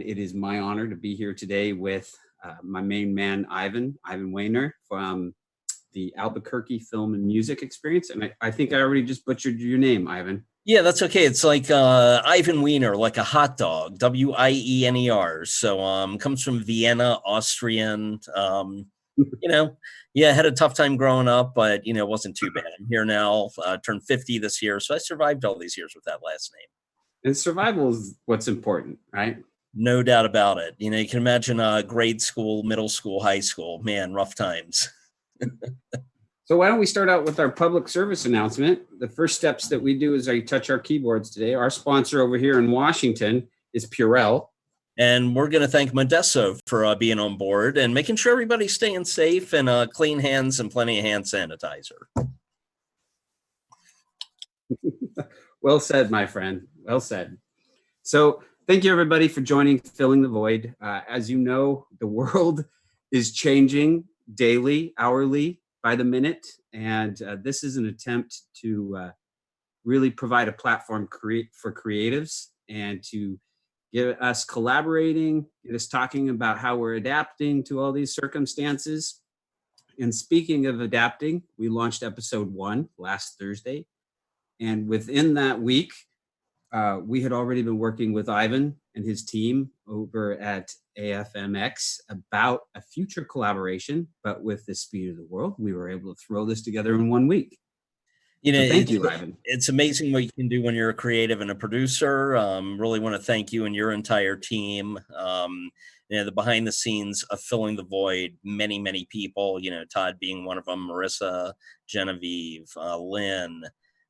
it is my honor to be here today with my main man, Ivan Wiener from the Albuquerque Film and Music Experience. And I think I already just butchered your name, Ivan. Yeah, that's okay. It's like Ivan Wiener, like a hot dog, Wiener. So comes from Vienna, Austrian. Had a tough time growing up, but it wasn't too bad. I'm here now, turned 50 this year, so I survived all these years with that last name. And survival is what's important, right? No doubt about it. You can imagine grade school, middle school, high school. Man, rough times. So why don't we start out with our public service announcement? The first steps that we do is I touch our keyboards today. Our sponsor over here in Washington is Purell. And we're going to thank Modesto for being on board and making sure everybody's staying safe and clean hands and plenty of hand sanitizer. Well said, my friend. Well said. So thank you, everybody, for joining Filling the Void. As you know, the world is changing daily, hourly, by the minute. And this is an attempt to really provide a platform for creatives and to get us collaborating, get us talking about how we're adapting to all these circumstances. And speaking of adapting, we launched episode 1 last Thursday. And within that week, we had already been working with Ivan and his team over at AFMX about a future collaboration, but with the speed of the world, we were able to throw this together in 1 week. So thank you, Ivan. It's amazing what you can do when you're a creative and a producer. Really want to thank you and your entire team. The behind the scenes of Filling the Void, many, many people, Todd being one of them, Marissa, Genevieve, Lynn,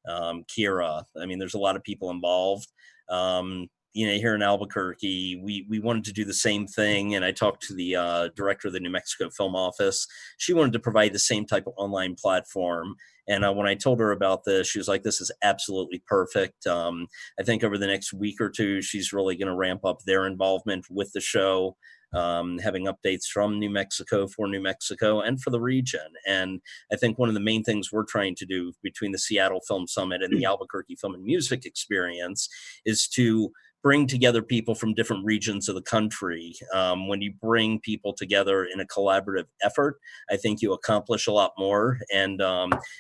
Kira. I mean, there's a lot of people involved. Here in Albuquerque, we wanted to do the same thing. And I talked to the director of the New Mexico Film Office. She wanted to provide the same type of online platform. And when I told her about this, she was like, this is absolutely perfect. I think over the next week or two, she's really going to ramp up their involvement with the show, having updates from New Mexico for New Mexico and for the region. And I think one of the main things we're trying to do between the Seattle Film Summit and the Albuquerque Film and Music Experience is to bring together people from different regions of the country. When you bring people together in a collaborative effort, I think you accomplish a lot more. And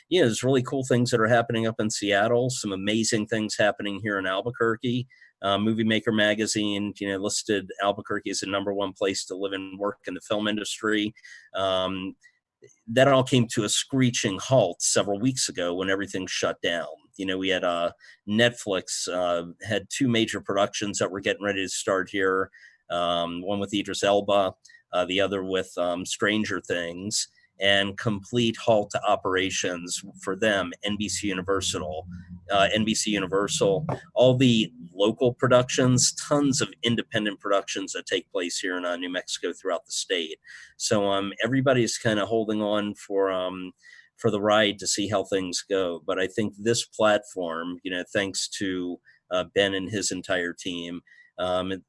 there's really cool things that are happening up in Seattle, some amazing things happening here in Albuquerque. Movie Maker magazine, listed Albuquerque as the #1 place to live and work in the film industry. That all came to a screeching halt several weeks ago when everything shut down. We had Netflix had 2 major productions that were getting ready to start here. One with Idris Elba, the other with Stranger Things, and complete halt to operations for them. NBC Universal, all the local productions, tons of independent productions that take place here in New Mexico throughout the state. So everybody's kind of holding on for the ride to see how things go. But I think this platform, thanks to Ben and his entire team,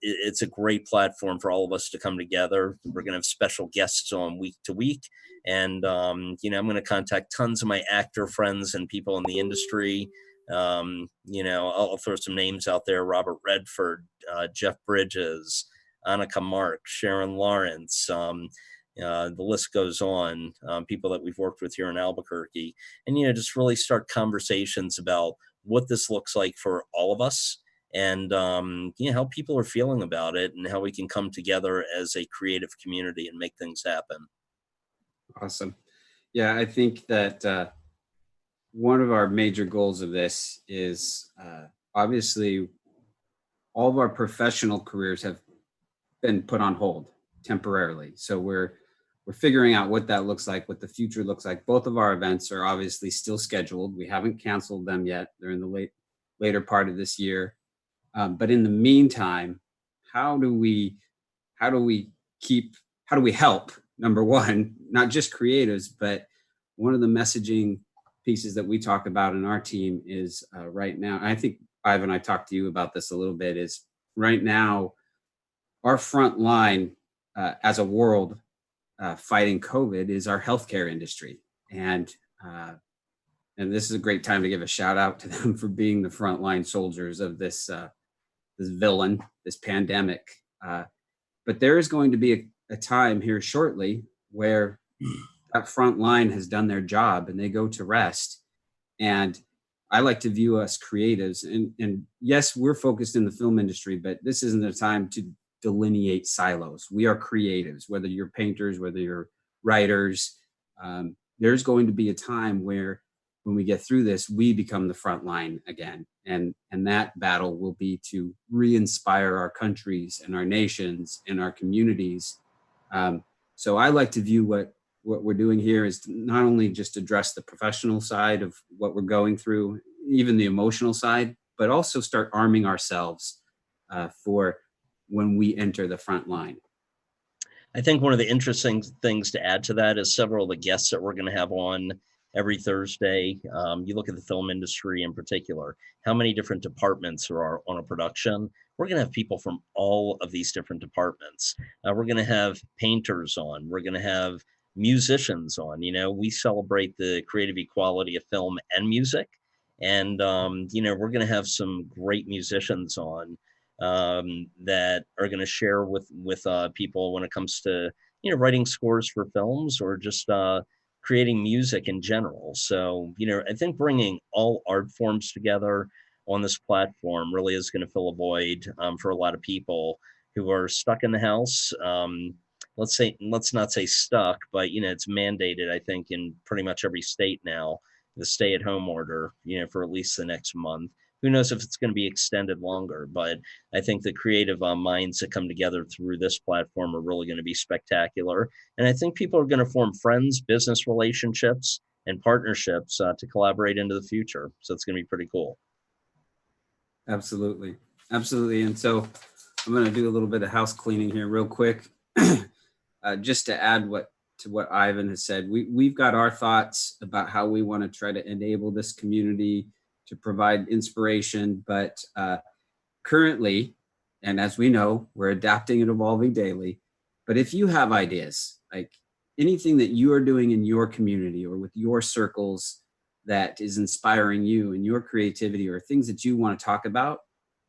it's a great platform for all of us to come together. We're going to have special guests on week to week. And, I'm going to contact tons of my actor friends and people in the industry. I'll throw some names out there: Robert Redford, Jeff Bridges, Annika Mark, Sharon Lawrence. The list goes on, people that we've worked with here in Albuquerque, and, just really start conversations about what this looks like for all of us and, how people are feeling about it and how we can come together as a creative community and make things happen. Awesome. Yeah, I think that one of our major goals of this is obviously all of our professional careers have been put on hold temporarily. So we're figuring out what that looks like, what the future looks like. Both of our events are obviously still scheduled. We haven't canceled them yet. They're in the later part of this year. But in the meantime, how do we help, number one, not just creatives, but one of the messaging pieces that we talk about in our team is right now, I think, Ivan, I talked to you about this a little bit, is right now, our front line as a world fighting COVID is our healthcare industry. And this is a great time to give a shout out to them for being the frontline soldiers of this villain, this pandemic. But there is going to be a time here shortly where that front line has done their job and they go to rest. And I like to view us creatives, and yes, we're focused in the film industry, but this isn't a time to delineate silos. We are creatives, whether you're painters, whether you're writers. There's going to be a time where when we get through this, we become the front line again. And that battle will be to re-inspire our countries and our nations and our communities. So I like to view what we're doing here is to not only just address the professional side of what we're going through, even the emotional side, but also start arming ourselves for when we enter the front line. I think one of the interesting things to add to that is several of the guests that we're going to have on every Thursday. You look at the film industry in particular, how many different departments there are on a production. We're going to have people from all of these different departments. We're going to have painters on. We're going to have musicians on. You know, we celebrate the creative equality of film and music. And, you know, we're going to have some great musicians on that are going to share with people when it comes to, you know, writing scores for films or just creating music in general. So, you know, I think bringing all art forms together on this platform really is going to fill a void for a lot of people who are stuck in the house. Let's not say stuck, but, you know, it's mandated, I think, in pretty much every state now, the stay-at-home order, you know, for at least the next month. Who knows if it's going to be extended longer, but I think the creative minds that come together through this platform are really going to be spectacular. And I think people are going to form friends, business relationships, and partnerships to collaborate into the future. So it's going to be pretty cool. Absolutely. Absolutely. And so I'm going to do a little bit of house cleaning here real quick, just to add to what Ivan has said. We've got our thoughts about how we want to try to enable this community to provide inspiration, but currently, and as we know, we're adapting and evolving daily. But if you have ideas, like anything that you are doing in your community or with your circles that is inspiring you and your creativity, or things that you want to talk about,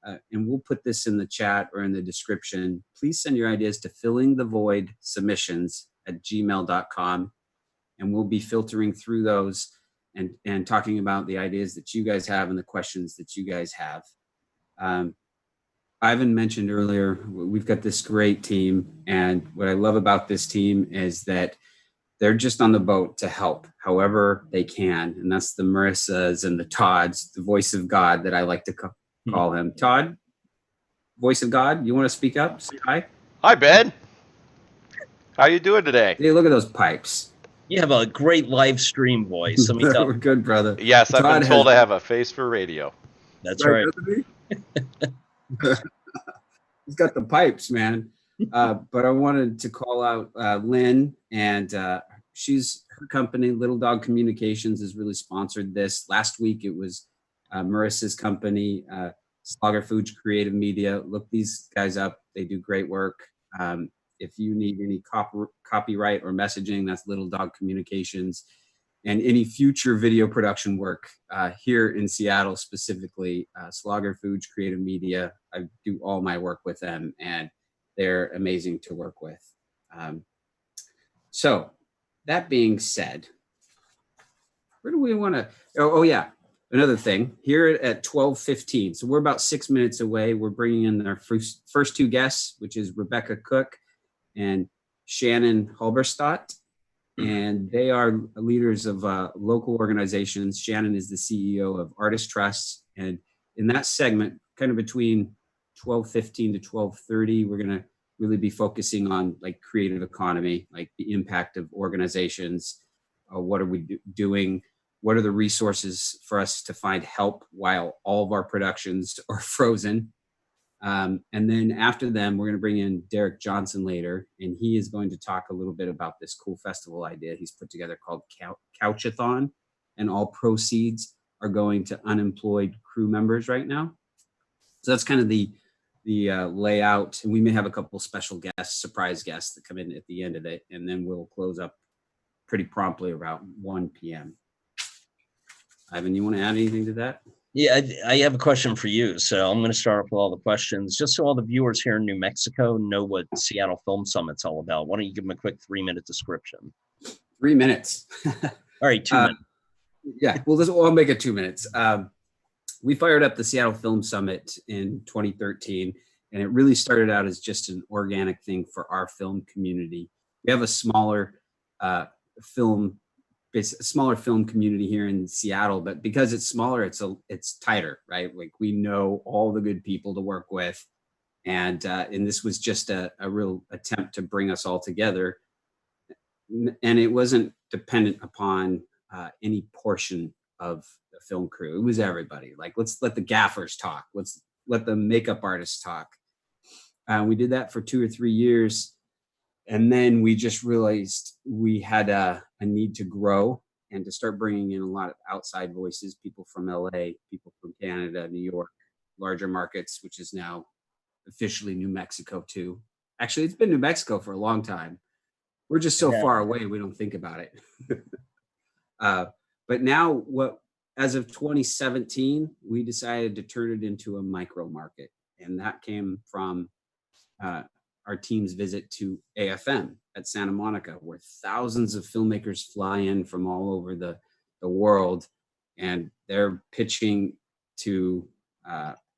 and we'll put this in the chat or in the description, please send your ideas to fillingthevoidsubmissions@gmail.com, and we'll be filtering through those and talking about the ideas that you guys have and the questions that you guys have. Ivan mentioned earlier, we've got this great team, and what I love about this team is that they're just on the boat to help however they can, and that's the Marissas and the Todds, the voice of God that I like to call him. Todd, voice of God, you want to speak up? Say hi. Hi, Ben. How you doing today? Hey, look at those pipes. You have a great live stream voice. Let me tell We're good, brother. Yes, I've been told I have a face for radio. That's right. He's got the pipes, man. But I wanted to call out Lynn, and her company, Little Dog Communications, has really sponsored this. Last week it was Marissa's company, Slogger Foods Creative Media. Look these guys up; they do great work. If you need any copyright or messaging, that's Little Dog Communications. And any future video production work here in Seattle specifically, Slogger Foods Creative Media, I do all my work with them, and they're amazing to work with. So that being said, where do we want to, oh yeah, another thing, here at 12:15, so we're about 6 minutes away, we're bringing in our first two guests, which is Rebecca Cook and Shannon Halberstadt. And they are leaders of local organizations. Shannon is the CEO of Artist Trust. And in that segment, kind of between 12:15 to 12:30, we're going to really be focusing on like creative economy, like the impact of organizations. What are we doing? What are the resources for us to find help while all of our productions are frozen? And then after them, we're going to bring in Derek Johnson later, and he is going to talk a little bit about this cool festival idea he's put together called Couch-a-Thon, and all proceeds are going to unemployed crew members right now. So that's kind of the layout, and we may have a couple special guests, surprise guests that come in at the end of it, and then we'll close up pretty promptly about 1 p.m. Ivan, you want to add anything to that? Yeah, I have a question for you. So I'm going to start off with all the questions, just so all the viewers here in New Mexico know what Seattle Film Summit's all about. Why don't you give them a quick 3-minute description? 3 minutes. All right, 2 minutes. Yeah, well, I'll make it 2 minutes. We fired up the Seattle Film Summit in 2013, and it really started out as just an organic thing for our film community. We have a smaller film community here in Seattle, but because it's smaller, it's tighter, right? Like we know all the good people to work with, and this was just a real attempt to bring us all together, and it wasn't dependent upon any portion of the film crew. It was everybody. Like, let's let the gaffers talk. Let's let the makeup artists talk. We did that for 2 or 3 years. And then we just realized we had a need to grow and to start bringing in a lot of outside voices, people from LA, people from Canada, New York, larger markets, which is now officially New Mexico too. Actually, it's been New Mexico for a long time. We're just so far away, we don't think about it. But now, as of 2017, we decided to turn it into a micro market. And that came from our team's visit to AFM at Santa Monica, where thousands of filmmakers fly in from all over the world, and they're pitching to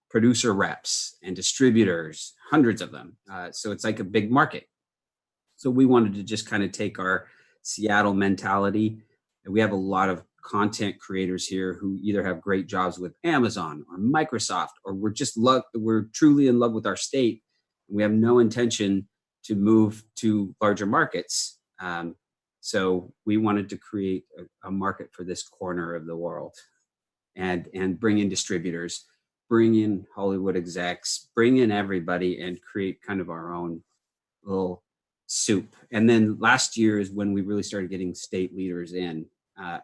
producer reps and distributors, hundreds of them. So it's like a big market. So we wanted to just kind of take our Seattle mentality, and we have a lot of content creators here who either have great jobs with Amazon or Microsoft, or we're truly in love with our state. We have no intention to move to larger markets. So we wanted to create a market for this corner of the world, and bring in distributors, bring in Hollywood execs, bring in everybody, and create kind of our own little soup. And then last year is when we really started getting state leaders in,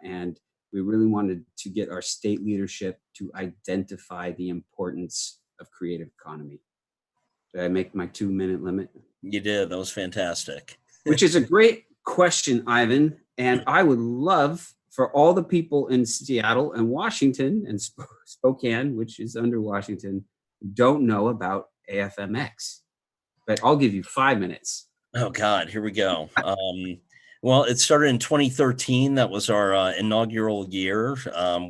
and we really wanted to get our state leadership to identify the importance of creative economy. Did I make my 2-minute limit? You did. That was fantastic. Which is a great question, Ivan. And I would love for all the people in Seattle and Washington and Spokane, which is under Washington, who don't know about AFMX. But I'll give you 5 minutes. Oh God, here we go. Well, it started in 2013. That was our inaugural year.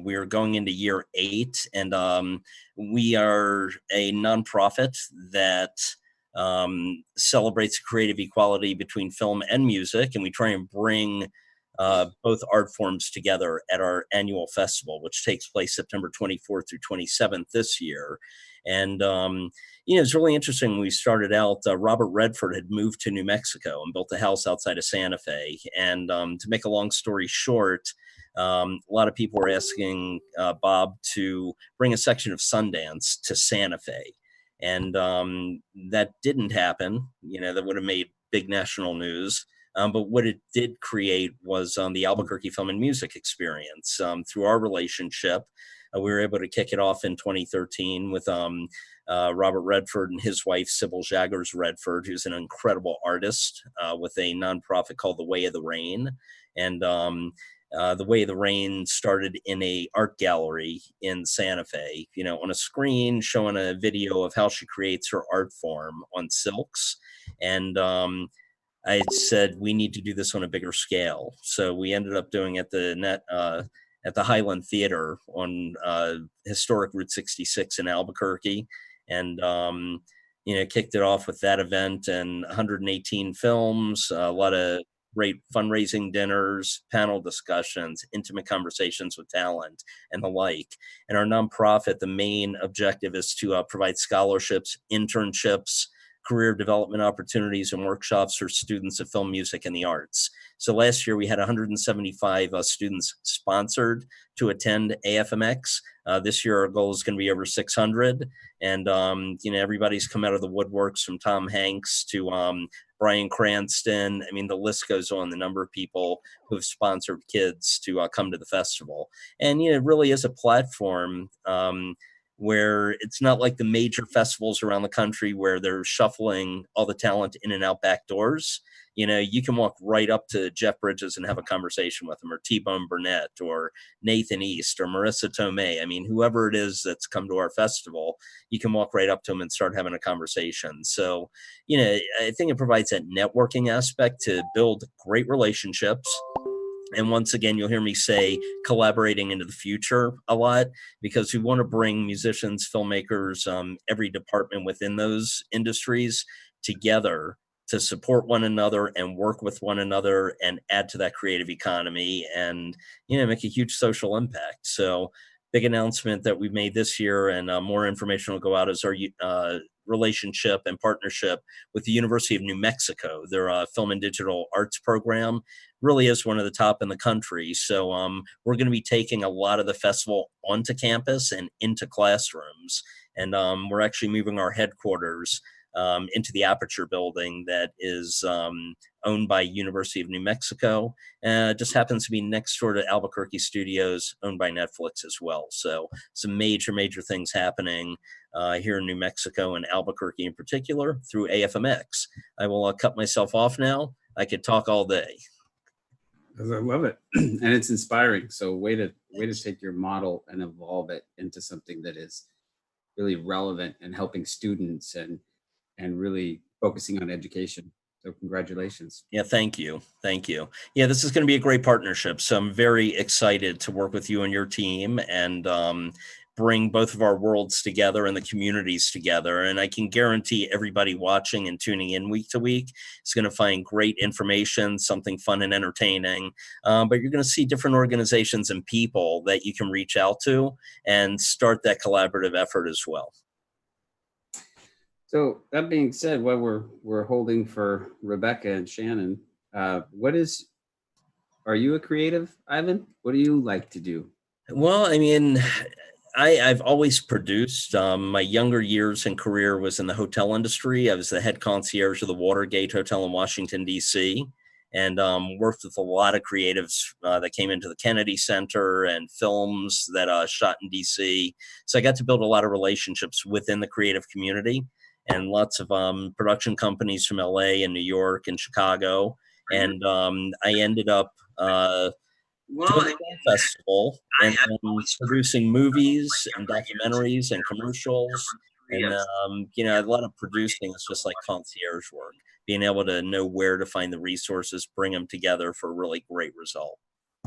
We are going into year 8, and we are a nonprofit that celebrates creative equality between film and music, and we try and bring both art forms together at our annual festival, which takes place September 24th through 27th this year. And it's really interesting. When we started out, Robert Redford had moved to New Mexico and built a house outside of Santa Fe. And to make a long story short, a lot of people were asking Bob to bring a section of Sundance to Santa Fe. And that didn't happen. That would have made big national news. But what it did create was the Albuquerque Film and Music Experience. Through our relationship, we were able to kick it off in 2013 with Robert Redford and his wife, Sybil Jaggers Redford, who's an incredible artist with a nonprofit called The Way of the Rain. And The Way of the Rain started in a art gallery in Santa Fe, on a screen showing a video of how she creates her art form on silks. And I said, we need to do this on a bigger scale. So we ended up doing at the Highland Theater on historic Route 66 in Albuquerque, and kicked it off with that event and 118 films, a lot of great fundraising dinners, panel discussions, intimate conversations with talent, and the like. And our nonprofit, the main objective is to provide scholarships, internships, career development opportunities, and workshops for students of film, music, and the arts. So last year we had 175 students sponsored to attend AFMX. This year our goal is going to be over 600. And, everybody's come out of the woodworks, from Tom Hanks to Bryan Cranston. I mean, the list goes on, the number of people who have sponsored kids to come to the festival. And, it really is a platform where it's not like the major festivals around the country where they're shuffling all the talent in and out back doors. You can walk right up to Jeff Bridges and have a conversation with him, or T-Bone Burnett, or Nathan East, or Marissa Tomei. I mean, whoever it is that's come to our festival, you can walk right up to them and start having a conversation. So, I think it provides that networking aspect to build great relationships. And once again, you'll hear me say collaborating into the future a lot, because we want to bring musicians, filmmakers, every department within those industries together to support one another and work with one another and add to that creative economy and, make a huge social impact. So big announcement that we made this year, and more information will go out, as our relationship and partnership with the University of New Mexico. Their film and digital arts program really is one of the top in the country. So we're going to be taking a lot of the festival onto campus and into classrooms. And we're actually moving our headquarters into the Aperture building that is owned by University of New Mexico. It just happens to be next door to Albuquerque Studios, owned by Netflix as well. So some major, major things happening here in New Mexico and Albuquerque in particular through AFMX. I will cut myself off now. I could talk all day. I love it. And it's inspiring. So way to take your model and evolve it into something that is really relevant and helping students and really focusing on education. So congratulations. Yeah, thank you. Thank you. Yeah, this is going to be a great partnership. So I'm very excited to work with you and your team and bring both of our worlds together and the communities together. And I can guarantee everybody watching and tuning in week to week is going to find great information, something fun and entertaining. But you're going to see different organizations and people that you can reach out to and start that collaborative effort as well. So that being said, while we're holding for Rebecca and Shannon, are you a creative, Ivan? What do you like to do? Well, I mean, I've always produced. My younger years and career was in the hotel industry. I was the head concierge of the Watergate Hotel in Washington, D.C., and worked with a lot of creatives that came into the Kennedy Center and films that shot in D.C. So I got to build a lot of relationships within the creative community and lots of production companies from L.A. and New York and Chicago. And I ended up doing a film festival and producing movies and documentaries and commercials. And, a lot of producing is just like concierge work, being able to know where to find the resources, bring them together for a really great result.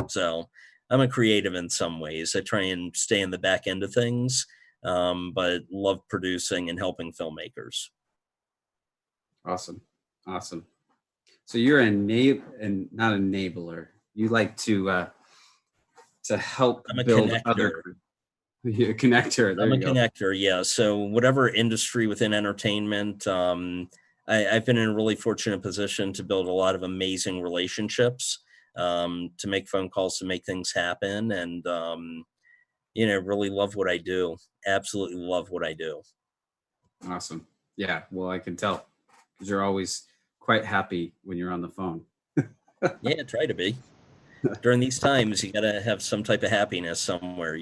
So I'm a creative in some ways. I try and stay in the back end of things, but love producing and helping filmmakers. Awesome. So you're not enabler. You like to help build other. You're a connector. I'm a connector, yeah. So whatever industry within entertainment, I've been in a really fortunate position to build a lot of amazing relationships, to make phone calls, to make things happen, and really love what I do. Absolutely love what I do. Awesome. Yeah. Well, I can tell because you're always quite happy when you're on the phone. Yeah, try to be. During these times, you got to have some type of happiness somewhere,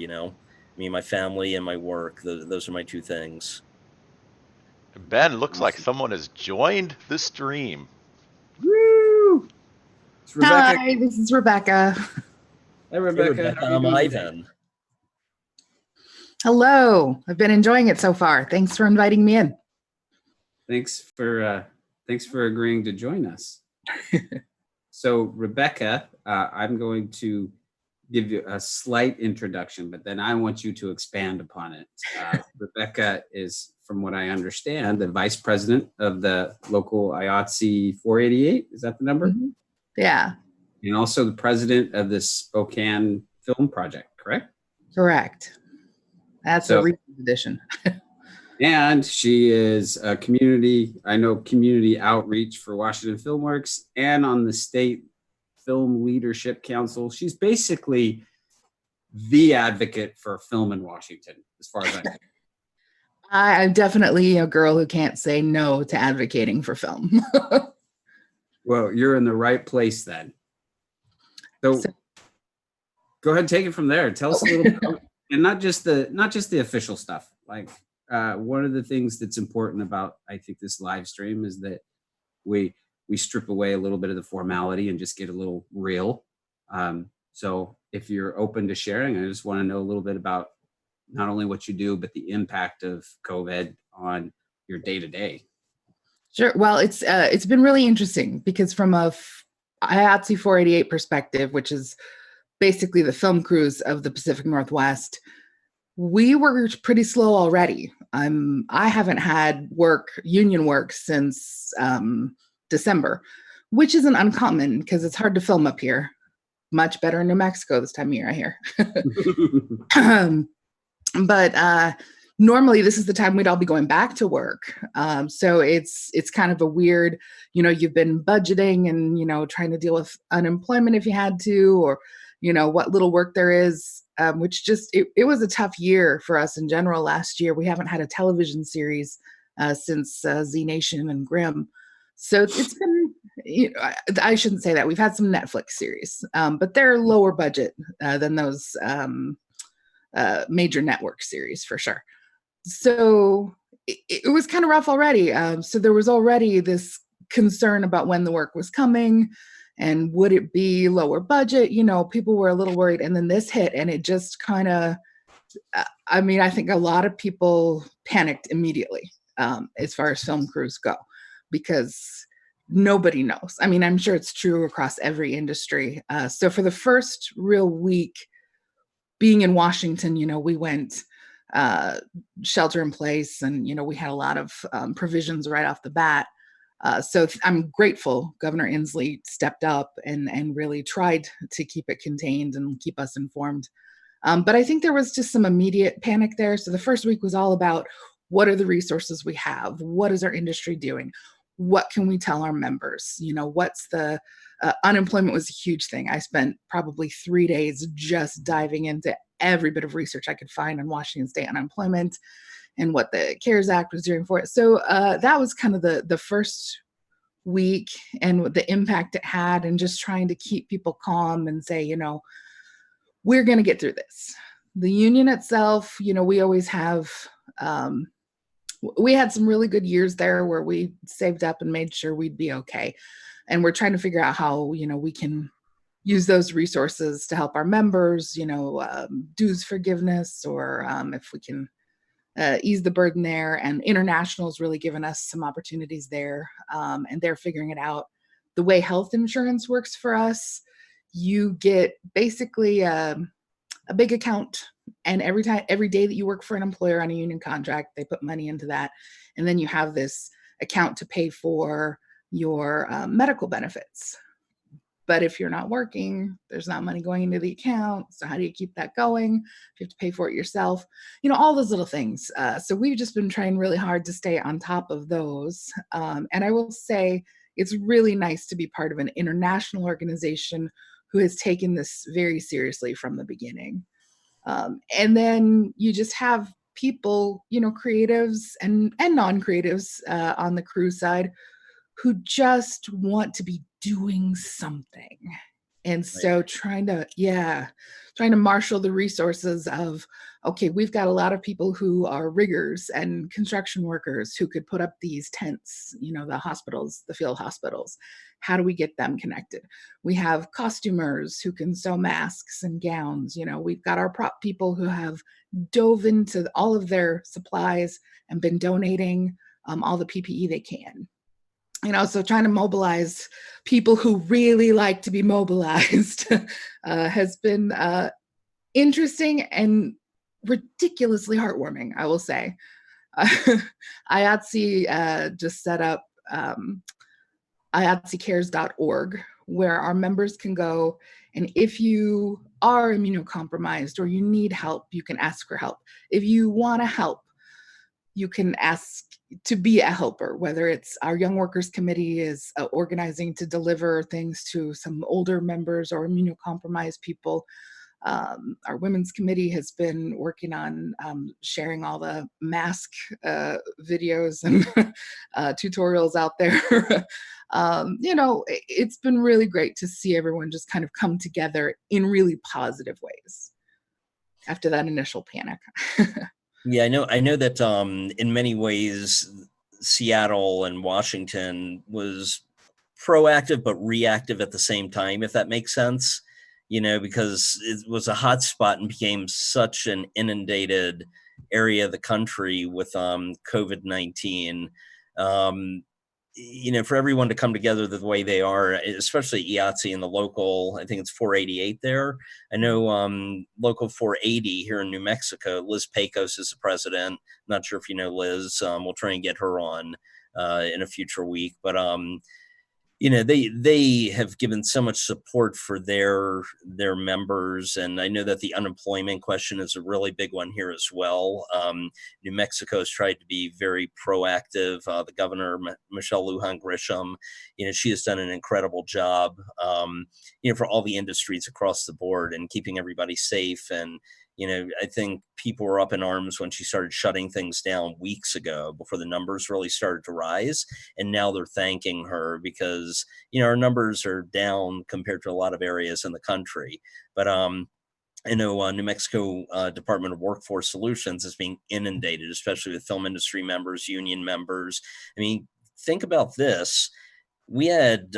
Me, my family, and my work. Those are my two things. Ben, looks like someone has joined the stream. Woo! It's Rebecca. Hi, this is Rebecca. Hey, Rebecca. I'm Ivan. Hello. I've been enjoying it so far. Thanks for inviting me in. Thanks for agreeing to join us. So, Rebecca, I'm going to give you a slight introduction, but then I want you to expand upon it. Rebecca is, from what I understand, the vice president of the local IATSE 488. Is that the number? Mm-hmm. Yeah. And also the president of the Spokane Film Project, correct? Correct. That's a recent addition. And she is a community outreach for Washington Filmworks and on the state film leadership council. She's basically the advocate for film in Washington, as far as I know. I'm definitely a girl who can't say no to advocating for film. Well, you're in the right place then. So go ahead and take it from there. Tell us a little bit, and not just the official stuff, Like one of the things that's important about, I think, this live stream is that we strip away a little bit of the formality and just get a little real. So if you're open to sharing, I just want to know a little bit about not only what you do, but the impact of COVID on your day to day. Sure. Well, it's been really interesting because from a IATSE 488 perspective, which is basically the film crews of the Pacific Northwest, we were pretty slow already. I haven't had union work since December, which isn't uncommon because it's hard to film up here. Much better in New Mexico this time of year, I hear. But normally this is the time we'd all be going back to work. So it's kind of a weird, you've been budgeting and, trying to deal with unemployment if you had to, or, what little work there is, which it was a tough year for us in general last year. We haven't had a television series since Z Nation and Grimm. So it's been, I shouldn't say that. We've had some Netflix series, but they're lower budget than those major network series for sure. So it was kind of rough already. So there was already this concern about when the work was coming and would it be lower budget? People were a little worried. And then this hit and it just kind of, I think a lot of people panicked immediately as far as film crews go, because nobody knows. I'm sure it's true across every industry. So for the first real week being in Washington, we went shelter in place and, we had a lot of provisions right off the bat. So I'm grateful Governor Inslee stepped up and really tried to keep it contained and keep us informed. But I think there was just some immediate panic there. So the first week was all about what are the resources we have? What is our industry doing? What can we tell our members? What's the unemployment was a huge thing. I spent probably 3 days just diving into every bit of research I could find on Washington State unemployment and what the CARES Act was doing for it. So that was kind of the first week and the impact it had, and just trying to keep people calm and say, we're going to get through this. The union itself, we always have, we had some really good years there where we saved up and made sure we'd be okay. And we're trying to figure out how, we can use those resources to help our members, dues forgiveness, or if we can ease the burden there. And International's really given us some opportunities there. And they're figuring it out. The way health insurance works for us, you get basically a big account, and every day that you work for an employer on a union contract, they put money into that. And then you have this account to pay for your medical benefits. But if you're not working, there's not money going into the account. So how do you keep that going? You have to pay for it yourself, all those little things. So we've just been trying really hard to stay on top of those. And I will say it's really nice to be part of an international organization who has taken this very seriously from the beginning. And then you just have people, creatives and non-creatives on the crew side who just want to be doing something. And so trying to marshal the resources of, okay, we've got a lot of people who are riggers and construction workers who could put up these tents, the hospitals, the field hospitals. How do we get them connected? We have costumers who can sew masks and gowns. We've got our prop people who have dove into all of their supplies and been donating all the PPE they can. So trying to mobilize people who really like to be mobilized has been interesting and ridiculously heartwarming, I will say. IATSE just set up IATSEcares.org, where our members can go, and if you are immunocompromised or you need help, you can ask for help. If you want to help, you can ask to be a helper, whether it's our Young Workers Committee is organizing to deliver things to some older members or immunocompromised people. Our Women's Committee has been working on sharing all the mask videos and tutorials out there. It's been really great to see everyone just kind of come together in really positive ways after that initial panic. Yeah, I know that in many ways, Seattle and Washington was proactive but reactive at the same time, if that makes sense. Because it was a hot spot and became such an inundated area of the country with COVID-19. Um, for everyone to come together the way they are, especially IATSE and the local, I think it's 488 there. I know local 480 here in New Mexico, Liz Pecos is the president. Not sure if you know Liz. We'll try and get her on in a future week. But they have given so much support for their members, and I know that the unemployment question is a really big one here as well. New Mexico has tried to be very proactive. The governor, Michelle Lujan Grisham, she has done an incredible job, for all the industries across the board and keeping everybody safe. And I think people were up in arms when she started shutting things down weeks ago before the numbers really started to rise. And now they're thanking her because, our numbers are down compared to a lot of areas in the country. But I know New Mexico Department of Workforce Solutions is being inundated, especially with film industry members, union members. I mean, think about this. We had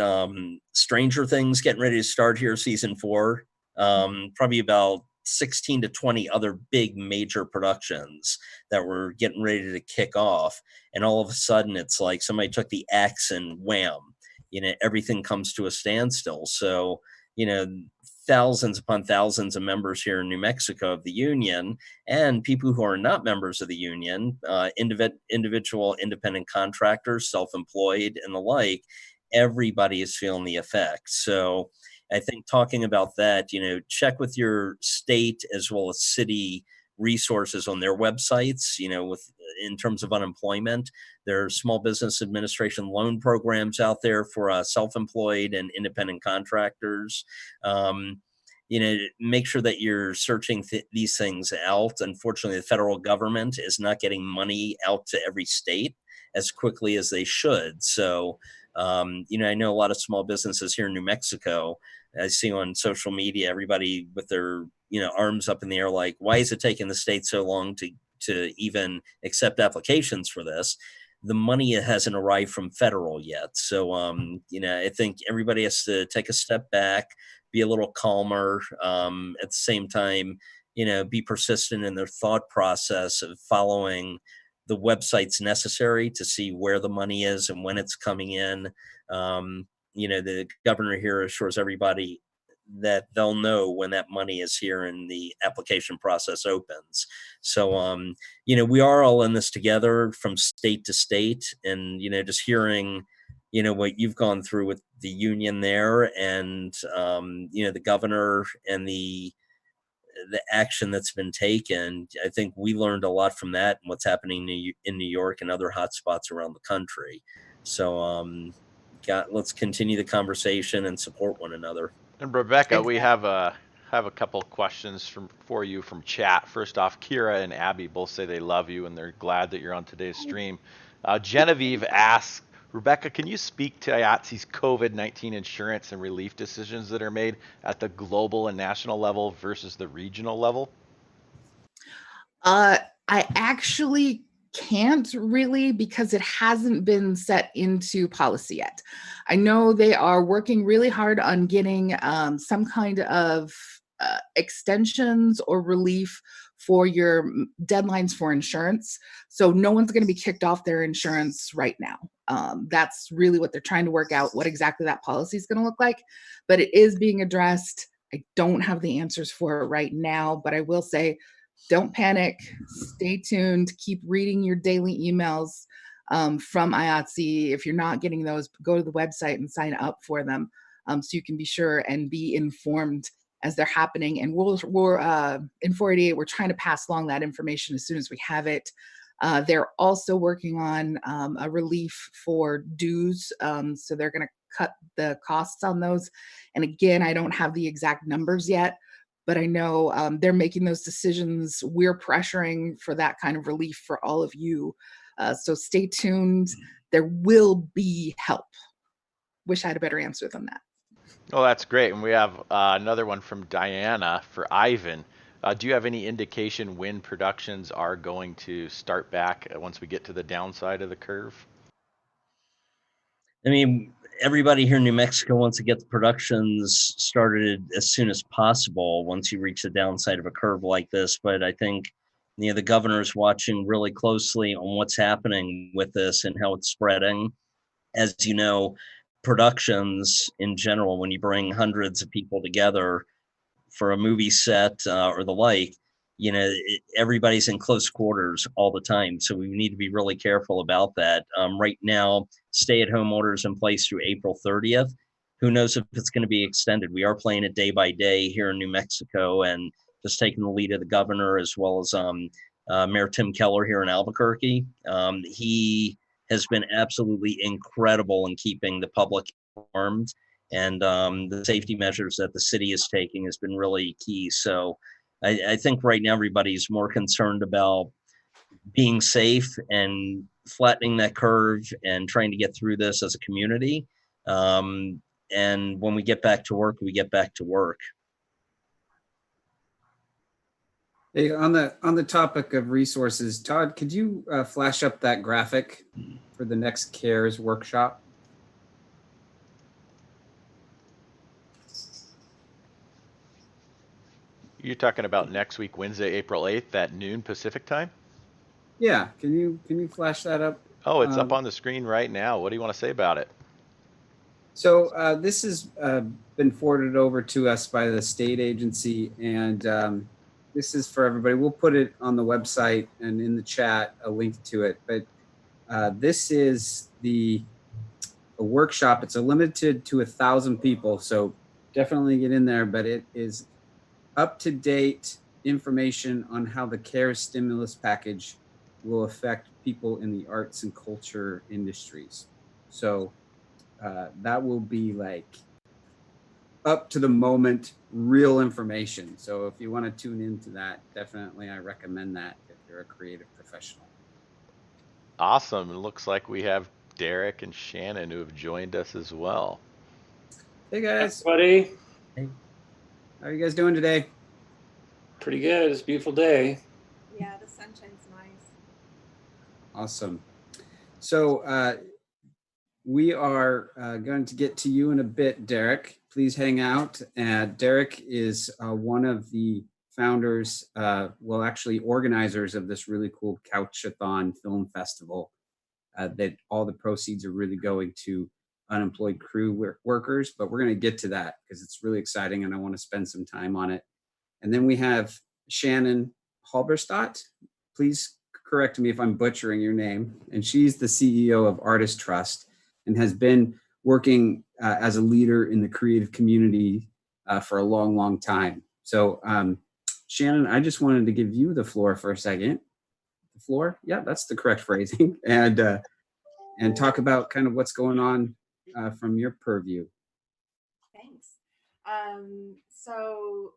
Stranger Things getting ready to start here, season 4, probably about 16 to 20 other big major productions that were getting ready to kick off. And all of a sudden it's like somebody took the axe and wham, everything comes to a standstill. So, thousands upon thousands of members here in New Mexico of the union, and people who are not members of the union, individual independent contractors, self-employed and the like, everybody is feeling the effect. So I think talking about that, check with your state as well as city resources on their websites, in terms of unemployment. There are small business administration loan programs out there for self-employed and independent contractors. Make sure that you're searching these things out. Unfortunately, the federal government is not getting money out to every state as quickly as they should. So, I know a lot of small businesses here in New Mexico. I see on social media, everybody with their, arms up in the air, like, why is it taking the state so long to even accept applications for this? The money hasn't arrived from federal yet. So, I think everybody has to take a step back, be a little calmer, at the same time, be persistent in their thought process of following the websites necessary to see where the money is and when it's coming in. The governor here assures everybody that they'll know when that money is here and the application process opens. So, we are all in this together from state to state, and, just hearing, what you've gone through with the union there and, the governor and the action that's been taken. I think we learned a lot from that and what's happening in New York and other hotspots around the country. So, let's continue the conversation and support one another. And Rebecca, we have a couple questions for you from chat. First off, Kira and Abby both say they love you and they're glad that you're on today's stream. Genevieve asks, Rebecca, can you speak to IATSE's COVID-19 insurance and relief decisions that are made at the global and national level versus the regional level? I actually can't really, because it hasn't been set into policy yet. I know they are working really hard on getting some kind of extensions or relief for your deadlines for insurance. So no one's going to be kicked off their insurance right now. That's really what they're trying to work out, what exactly that policy is going to look like. But it is being addressed. I don't have the answers for it right now, but I will say, don't panic, stay tuned, keep reading your daily emails from IATSE. If you're not getting those, go to the website and sign up for them so you can be sure and be informed as they're happening. And we're in 488, we're trying to pass along that information as soon as we have it. They're also working on a relief for dues. So they're going to cut the costs on those. And again, I don't have the exact numbers yet, but I know they're making those decisions. We're pressuring for that kind of relief for all of you. So stay tuned. There will be help. Wish I had a better answer than that. Oh, that's great. And we have another one from Diana for Ivan. Do you have any indication when productions are going to start back once we get to the downside of the curve? I mean, everybody here in New Mexico wants to get the productions started as soon as possible once you reach the downside of a curve like this. But I think, the governor's watching really closely on what's happening with this and how it's spreading. As you know, productions in general, when you bring hundreds of people together for a movie set or the like, everybody's in close quarters all the time. So we need to be really careful about that. Right now, stay-at-home orders in place through April 30th. Who knows if it's going to be extended? We are playing it day by day here in New Mexico, and just taking the lead of the governor, as well as Mayor Tim Keller here in Albuquerque. He has been absolutely incredible in keeping the public informed, and the safety measures that the city is taking has been really key. So I think right now everybody's more concerned about being safe and flattening that curve and trying to get through this as a community. And when we get back to work, we get back to work. Hey, on the topic of resources, Todd, could you flash up that graphic for the next CARES workshop? You're talking about next week, Wednesday, April 8th at noon Pacific time? Yeah, can you flash that up? Oh, it's up on the screen right now. What do you want to say about it? So this has been forwarded over to us by the state agency, and this is for everybody. We'll put it on the website and in the chat, a link to it. But this is a workshop. It's limited to 1,000 people, so definitely get in there. But it is up-to-date information on how the CARES stimulus package will affect people in the arts and culture industries. So that will be like up to the moment, real information. So if you want to tune into that, definitely I recommend that if you're a creative professional. Awesome. It looks like we have Derek and Shannon who have joined us as well. Hey guys. Hey, buddy. Hey. How are you guys doing today? Pretty good. It's a beautiful day. Yeah, the sunshine's nice. Awesome. So we are going to get to you in a bit, Derek. Please hang out. Derek is one of the founders, well, actually organizers of this really cool Couch-a-Thon film festival that all the proceeds are really going to unemployed crew workers. But we're going to get to that because it's really exciting and I want to spend some time on it. And then we have Shannon Halberstadt. Please correct me if I'm butchering your name. And she's the CEO of Artist Trust and has been working as a leader in the creative community for a long, long time. So Shannon, I just wanted to give you the floor for a second. The floor? Yeah, that's the correct phrasing. And talk about kind of what's going on from your purview. Thanks. So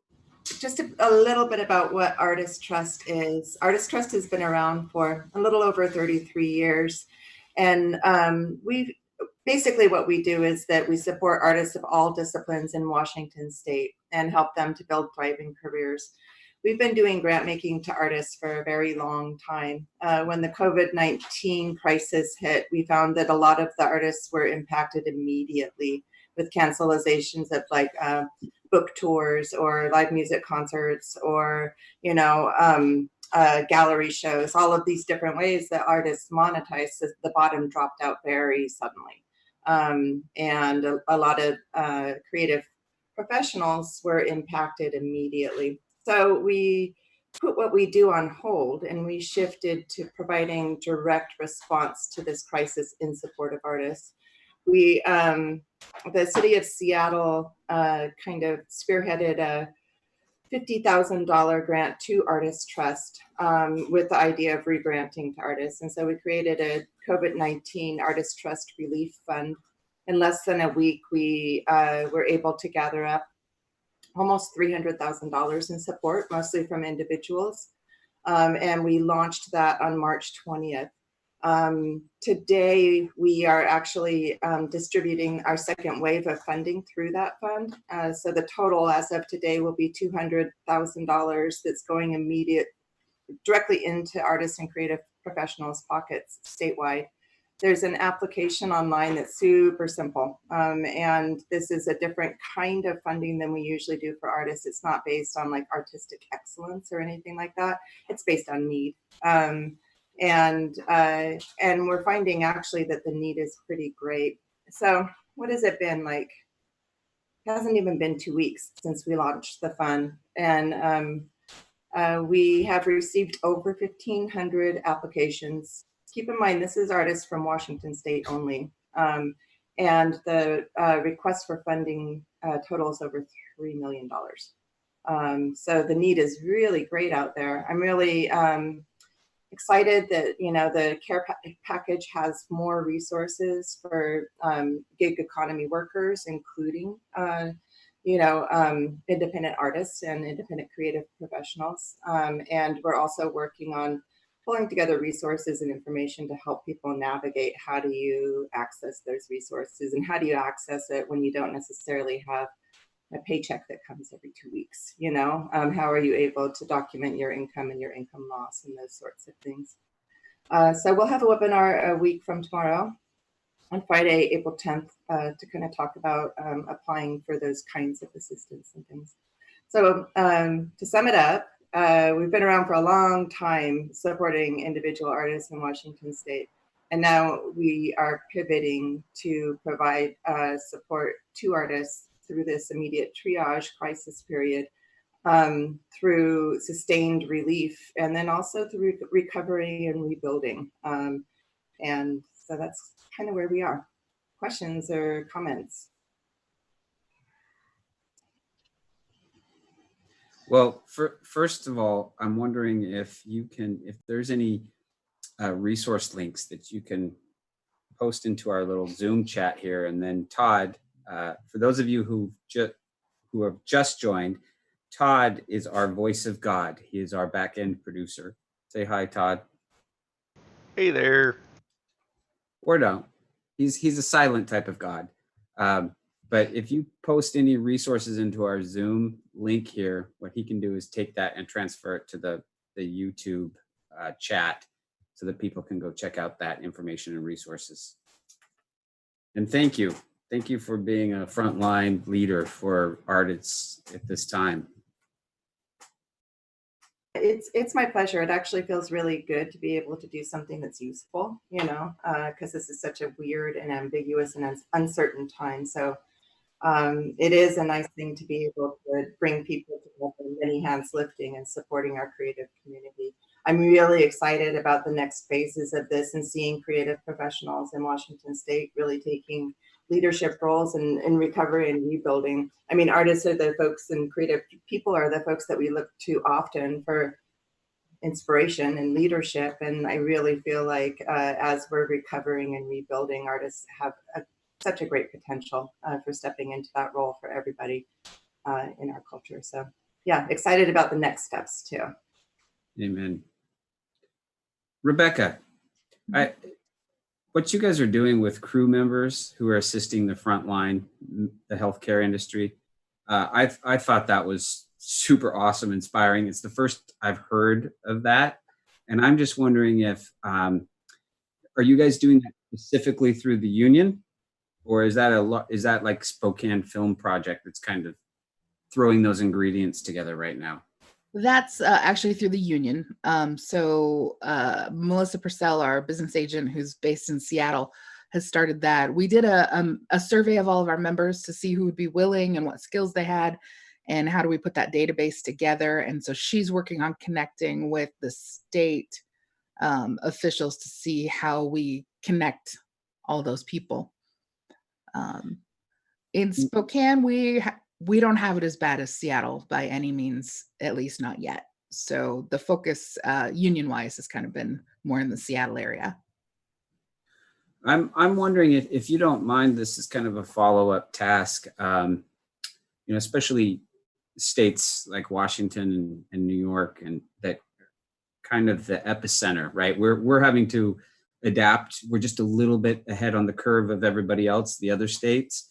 just a little bit about what Artist Trust is. Artist Trust has been around for a little over 33 years. And basically what we do is that we support artists of all disciplines in Washington state and help them to build thriving careers. We've been doing grant making to artists for a very long time. When the COVID-19 crisis hit, we found that a lot of the artists were impacted immediately with cancelizations of like book tours or live music concerts or, gallery shows, all of these different ways that artists monetize. So the bottom dropped out very suddenly. And a lot of creative professionals were impacted immediately. So we put what we do on hold and we shifted to providing direct response to this crisis in support of artists. We, the city of Seattle kind of spearheaded a $50,000 grant to Artist Trust with the idea of regranting to artists. And so we created a COVID-19 Artist Trust Relief Fund. In less than a week, we were able to gather up almost $300,000 in support, mostly from individuals. And we launched that on March 20th. Today, we are actually distributing our second wave of funding through that fund. So the total as of today will be $200,000 that's going directly into artists and creative professionals' pockets statewide. There's an application online that's super simple. And this is a different kind of funding than we usually do for artists. It's not based on like artistic excellence or anything like that. It's based on need. And we're finding actually that the need is pretty great. So what has it been like? It hasn't even been 2 weeks since we launched the fund. And we have received over 1,500 applications. Keep in mind, this is artists from Washington State only. And the request for funding totals over $3 million. So the need is really great out there. I'm really excited that, you know, the care package has more resources for gig economy workers, including independent artists and independent creative professionals. And we're also working on pulling together resources and information to help people navigate how do you access those resources and how do you access it when you don't necessarily have a paycheck that comes every 2 weeks, you know? How are you able to document your income and your income loss and those sorts of things? So we'll have a webinar a week from tomorrow on Friday, April 10th, to kind of talk about applying for those kinds of assistance and things. So to sum it up, we've been around for a long time supporting individual artists in Washington State. And now we are pivoting to provide support to artists through this immediate triage crisis period, through sustained relief, and then also through recovery and rebuilding. And so that's kind of where we are. Questions or comments? Well, first of all, I'm wondering if there's any resource links that you can post into our little Zoom chat here. And then Todd, for those of you who have just joined, Todd is our voice of God. He is our back-end producer. Say hi, Todd. Hey there. Or don't. He's a silent type of God. But if you post any resources into our Zoom link here, what he can do is take that and transfer it to the YouTube chat so that people can go check out that information and resources. And thank you. Thank you for being a frontline leader for artists at this time. It's my pleasure. It actually feels really good to be able to do something that's useful, you know, because this is such a weird and ambiguous and uncertain time. So it is a nice thing to be able to bring people together, many hands lifting and supporting our creative community. I'm really excited about the next phases of this and seeing creative professionals in Washington State really taking leadership roles in recovery and rebuilding. I mean, artists are the folks and creative people are the folks that we look to often for inspiration and leadership. And I really feel like as we're recovering and rebuilding, artists have such a great potential for stepping into that role for everybody in our culture. So yeah, excited about the next steps too. Amen. Rebecca, what you guys are doing with crew members who are assisting the front line, the healthcare industry, I thought that was super awesome, inspiring. It's the first I've heard of that. And I'm just wondering if, are you guys doing that specifically through the union? Or is that like Spokane Film Project that's kind of throwing those ingredients together right now? That's actually through the union. So Melissa Purcell, our business agent who's based in Seattle, has started that. We did a survey of all of our members to see who would be willing and what skills they had and how do we put that database together. And so she's working on connecting with the state officials to see how we connect all those people. In Spokane, we don't have it as bad as Seattle by any means, at least not yet. So the focus union-wise has kind of been more in the Seattle area. I'm wondering if you don't mind, this is kind of a follow-up task, especially states like Washington and New York, and that kind of the epicenter, right? We're having to adapt. We're just a little bit ahead on the curve of everybody else, the other states.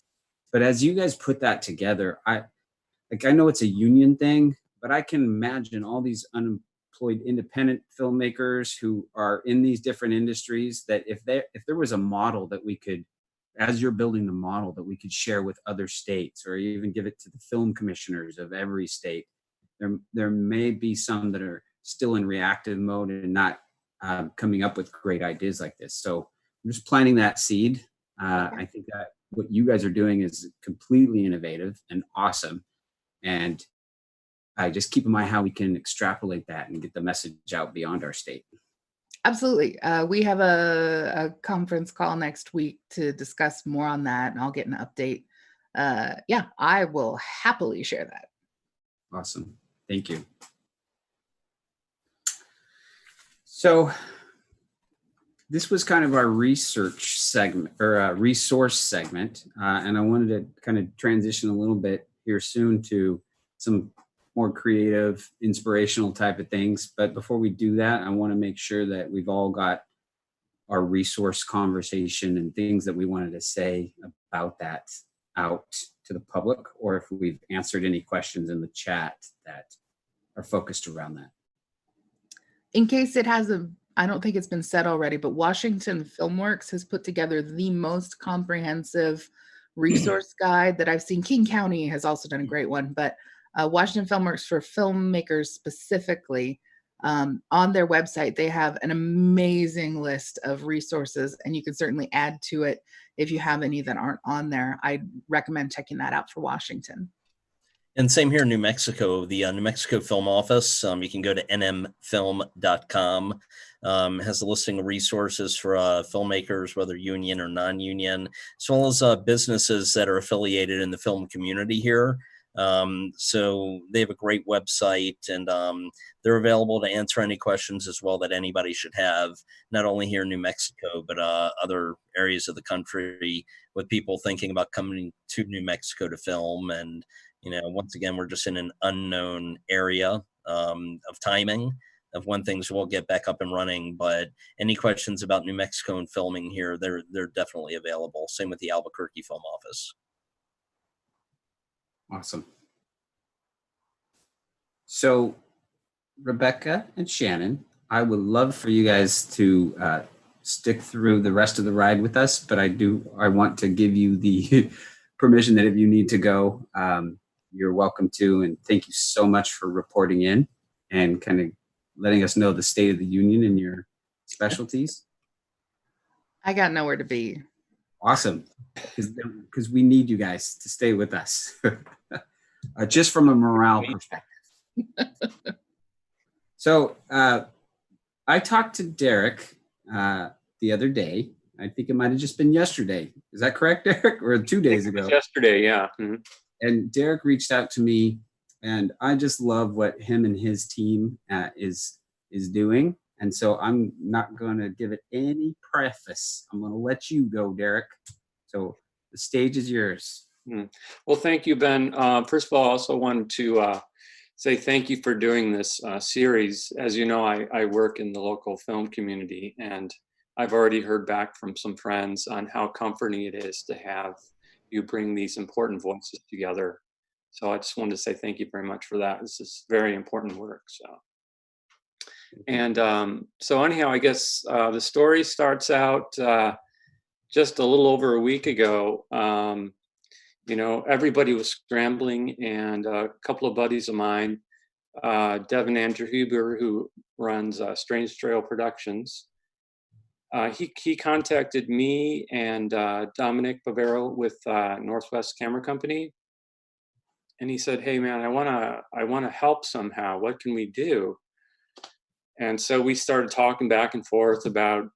But as you guys put that together, I know it's a union thing, but I can imagine all these unemployed independent filmmakers who are in these different industries, that if there was a model that we could, as you're building the model, that we could share with other states, or even give it to the film commissioners of every state, there may be some that are still in reactive mode and not coming up with great ideas like this. So I'm just planting that seed. I think that what you guys are doing is completely innovative and awesome. And I just keep in mind how we can extrapolate that and get the message out beyond our state. Absolutely. We have a conference call next week to discuss more on that, and I'll get an update. Yeah, I will happily share that. Awesome. Thank you. So this was kind of our research segment, or resource segment, and I wanted to kind of transition a little bit here soon to some more creative, inspirational type of things. But before we do that, I want to make sure that we've all got our resource conversation and things that we wanted to say about that out to the public, or if we've answered any questions in the chat that are focused around that. In case it hasn't, I don't think it's been said already, but Washington Filmworks has put together the most comprehensive resource guide that I've seen. King County has also done a great one, but Washington Filmworks for filmmakers specifically, on their website, they have an amazing list of resources, and you can certainly add to it if you have any that aren't on there. I'd recommend checking that out for Washington. And same here in New Mexico, the New Mexico Film Office. You can go to nmfilm.com. Has a listing of resources for filmmakers, whether union or non-union, as well as businesses that are affiliated in the film community here. So they have a great website, and they're available to answer any questions as well that anybody should have, not only here in New Mexico, but other areas of the country, with people thinking about coming to New Mexico to film. And once again, we're just in an unknown area of timing of when things will get back up and running. But any questions about New Mexico and filming here, they're definitely available. Same with the Albuquerque Film Office. Awesome. So Rebecca and Shannon, I would love for you guys to stick through the rest of the ride with us, but I want to give you the permission that if you need to go, you're welcome to. And thank you so much for reporting in and kind of letting us know the state of the union and your specialties. I got nowhere to be. Awesome. Because we need you guys to stay with us, just from a morale perspective. So I talked to Derek the other day. I think it might have just been yesterday. Is that correct, Derek? Or 2 days ago? Yesterday, yeah. Mm-hmm. And Derek reached out to me, and I just love what him and his team is doing. And so I'm not going to give it any preface. I'm going to let you go, Derek. So the stage is yours. Well, thank you, Ben. First of all, I also wanted to say thank you for doing this series. As you know, I work in the local film community, and I've already heard back from some friends on how comforting it is to have you bring these important voices together. So I just wanted to say thank you very much for that. This is very important work. And so anyhow, I guess the story starts out just a little over a week ago. Everybody was scrambling, and a couple of buddies of mine, Devin Andrew Huber, who runs Strange Trail Productions, he contacted me and Dominic Bavero with Northwest Camera Company, and he said, "Hey man, I wanna help somehow. What can we do?" And so we started talking back and forth about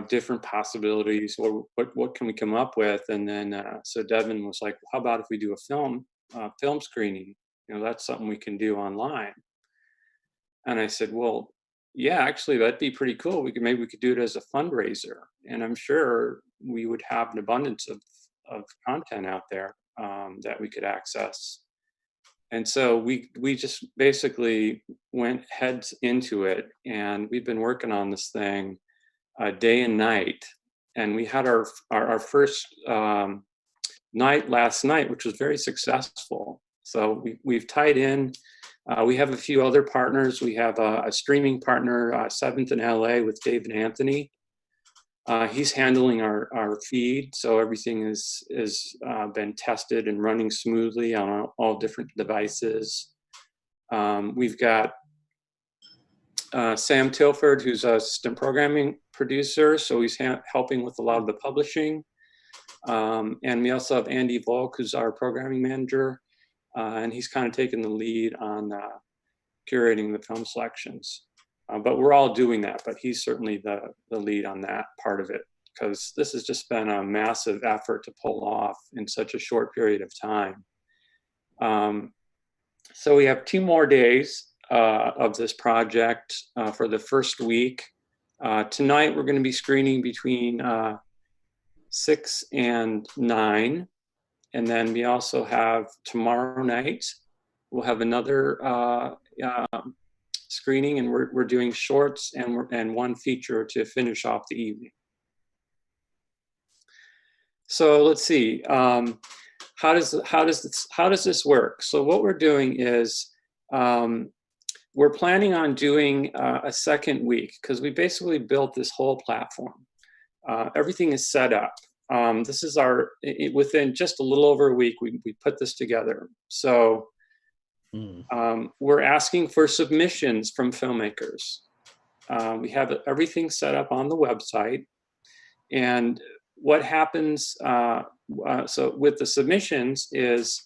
different possibilities. What can we come up with? And then so Devin was like, "How about if we do a film screening? That's something we can do online." And I said, "Well, yeah, actually, that'd be pretty cool. Maybe we could do it as a fundraiser, and I'm sure we would have an abundance of content out there that we could access." And so we just basically went heads into it, and we've been working on this thing day and night. And we had our first night last night, which was very successful. So we've tied in. We have a few other partners. We have a streaming partner, 7th in LA, with David Anthony. He's handling our feed, so everything is been tested and running smoothly on all different devices. We've got Sam Tilford, who's a assistant programming producer, so he's helping with a lot of the publishing. And we also have Andy Volk, who's our programming manager, and he's kind of taken the lead on curating the film selections. But we're all doing that, but he's certainly the lead on that part of it, because this has just been a massive effort to pull off in such a short period of time. So we have 2 more days of this project for the first week. Tonight we're going to be screening between 6 and 9. And then we also have tomorrow night, we'll have another screening, and we're doing shorts and 1 feature to finish off the evening. So let's see, how does this work? So what we're doing is we're planning on doing a second week, because we basically built this whole platform. Everything is set up. This is within just a little over a week, we put this together. So we're asking for submissions from filmmakers. We have everything set up on the website. And what happens, so with the submissions is,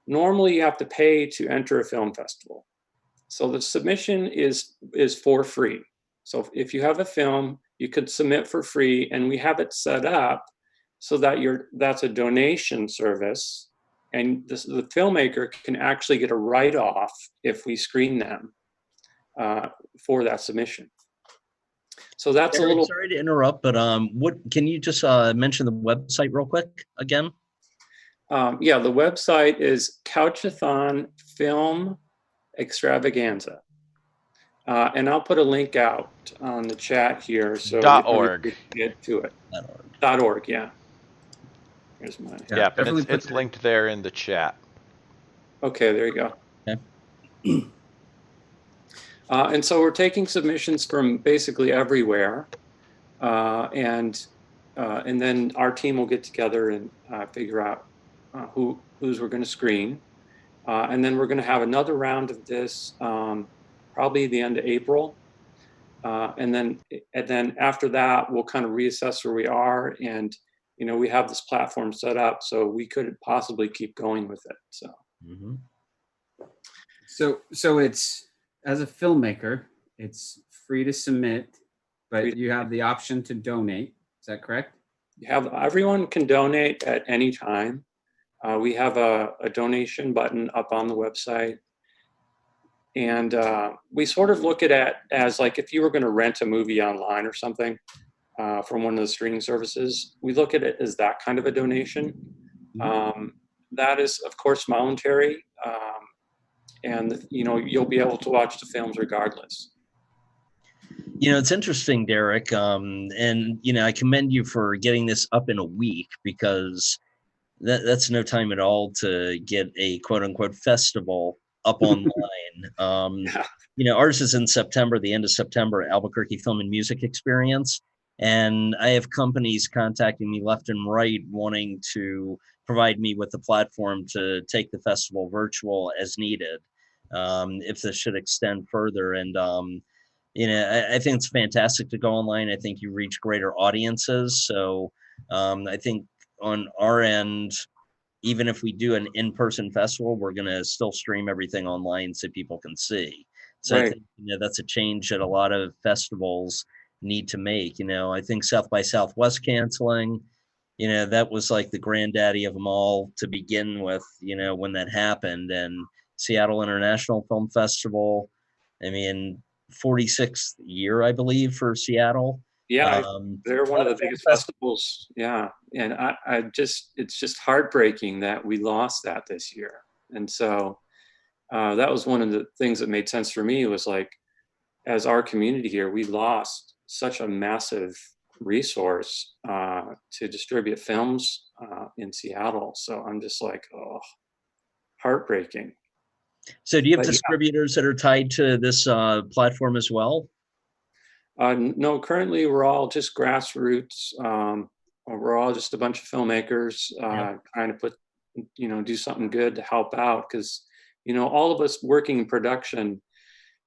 normally you have to pay to enter a film festival. So the submission is for free. So if you have a film, you could submit for free, and we have it set up so that that's a donation service, and the filmmaker can actually get a write-off if we screen them for that submission. So that's Eric, a little. Sorry to interrupt, but what can you just mention the website real quick again? Yeah, the website is Couch-a-Thon Film Extravaganza. And I'll put a link out on the chat here, so .org. Get to it. .org, yeah. Here's mine. Yeah, and it's linked there in the chat. Okay, there you go. Okay. And so we're taking submissions from basically everywhere, and then our team will get together and figure out who's we're going to screen, and then we're going to have another round of this probably the end of April, and then after that we'll kind of reassess where we are, and we have this platform set up, so we could possibly keep going with it. So. Mm-hmm. So it's, as a filmmaker, it's free to submit, but you have the option to donate. Is that correct? Everyone can donate at any time. We have a donation button up on the website. And we sort of look at it as like if you were going to rent a movie online or something from one of the streaming services, we look at it as that kind of a donation. That is, of course, voluntary. And you'll be able to watch the films regardless. It's interesting, Derek, and I commend you for getting this up in a week, because that's no time at all to get a quote unquote festival up online. Ours is in September, the end of September, Albuquerque Film and Music Experience, and I have companies contacting me left and right wanting to provide me with the platform to take the festival virtual as needed, if this should extend further. And I think it's fantastic to go online. I think you reach greater audiences. So I think on our end, even if we do an in-person festival, we're going to still stream everything online so people can see. So Right. I think that's a change that a lot of festivals need to make. I think South by Southwest canceling, that was like the granddaddy of them all to begin with, when that happened. And Seattle International Film Festival, 46th year, I believe, for Seattle. Yeah, they're one of the biggest festivals. Yeah, and it's just heartbreaking that we lost that this year. And so that was one of the things that made sense for me, was like, as our community here, we lost such a massive resource to distribute films in Seattle. So I'm just like, oh, heartbreaking. So do you have But yeah. distributors that are tied to this platform as well? No, currently we're all just grassroots. We're all just a bunch of filmmakers trying to put, do something good to help out. Because, all of us working in production,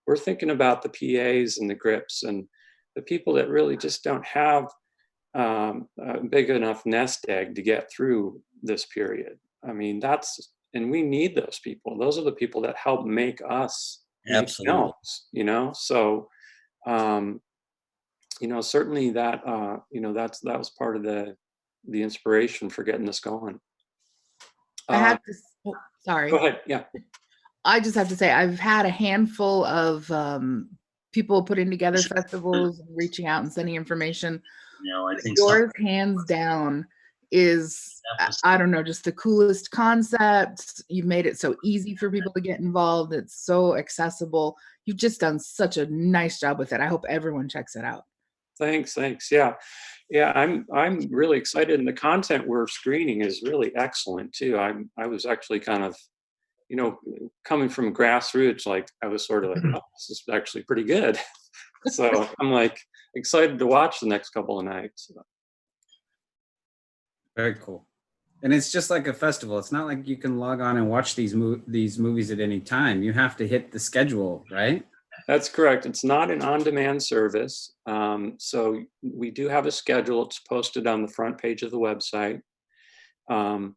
we're thinking about the PAs and the grips and the people that really just don't have a big enough nest egg to get through this period. I mean, and we need those people. Those are the people that help make us make Absolutely. films, So, certainly that, that was part of the inspiration for getting this going. I had to, sorry. Go ahead. Yeah. I just have to say, I've had a handful of people putting together festivals, reaching out and sending information. I think yours, hands down, is, I don't know, just the coolest concept. You've made it so easy for people to get involved. It's so accessible. You've just done such a nice job with it. I hope everyone checks it out. Thanks. Yeah. I'm really excited, and the content we're screening is really excellent too. I was actually kind of, coming from grassroots, like I was sort of like, oh, this is actually pretty good. So I'm like excited to watch the next couple of nights. Very cool. And it's just like a festival. It's not like you can log on and watch these movies at any time. You have to hit the schedule, right? That's correct. It's not an on-demand service. So we do have a schedule. It's posted on the front page of the website. And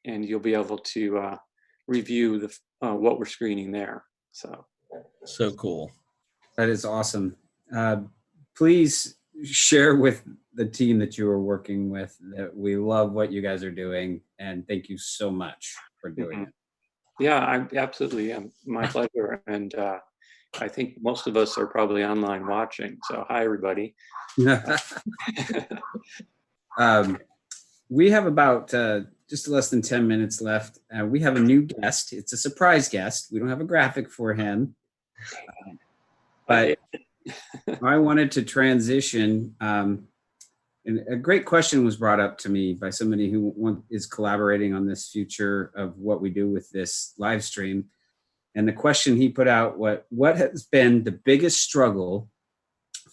you'll be able to review what we're screening there. So cool. That is awesome. Please share with the team that you are working with that we love what you guys are doing, and thank you so much for doing it. Yeah, I absolutely am. My pleasure. And I think most of us are probably online watching. So hi, everybody. We have about just less than 10 minutes left. We have a new guest. It's a surprise guest. We don't have a graphic for him. But I wanted to transition. And a great question was brought up to me by somebody who is collaborating on this future of what we do with this live stream. And the question he put out, what has been the biggest struggle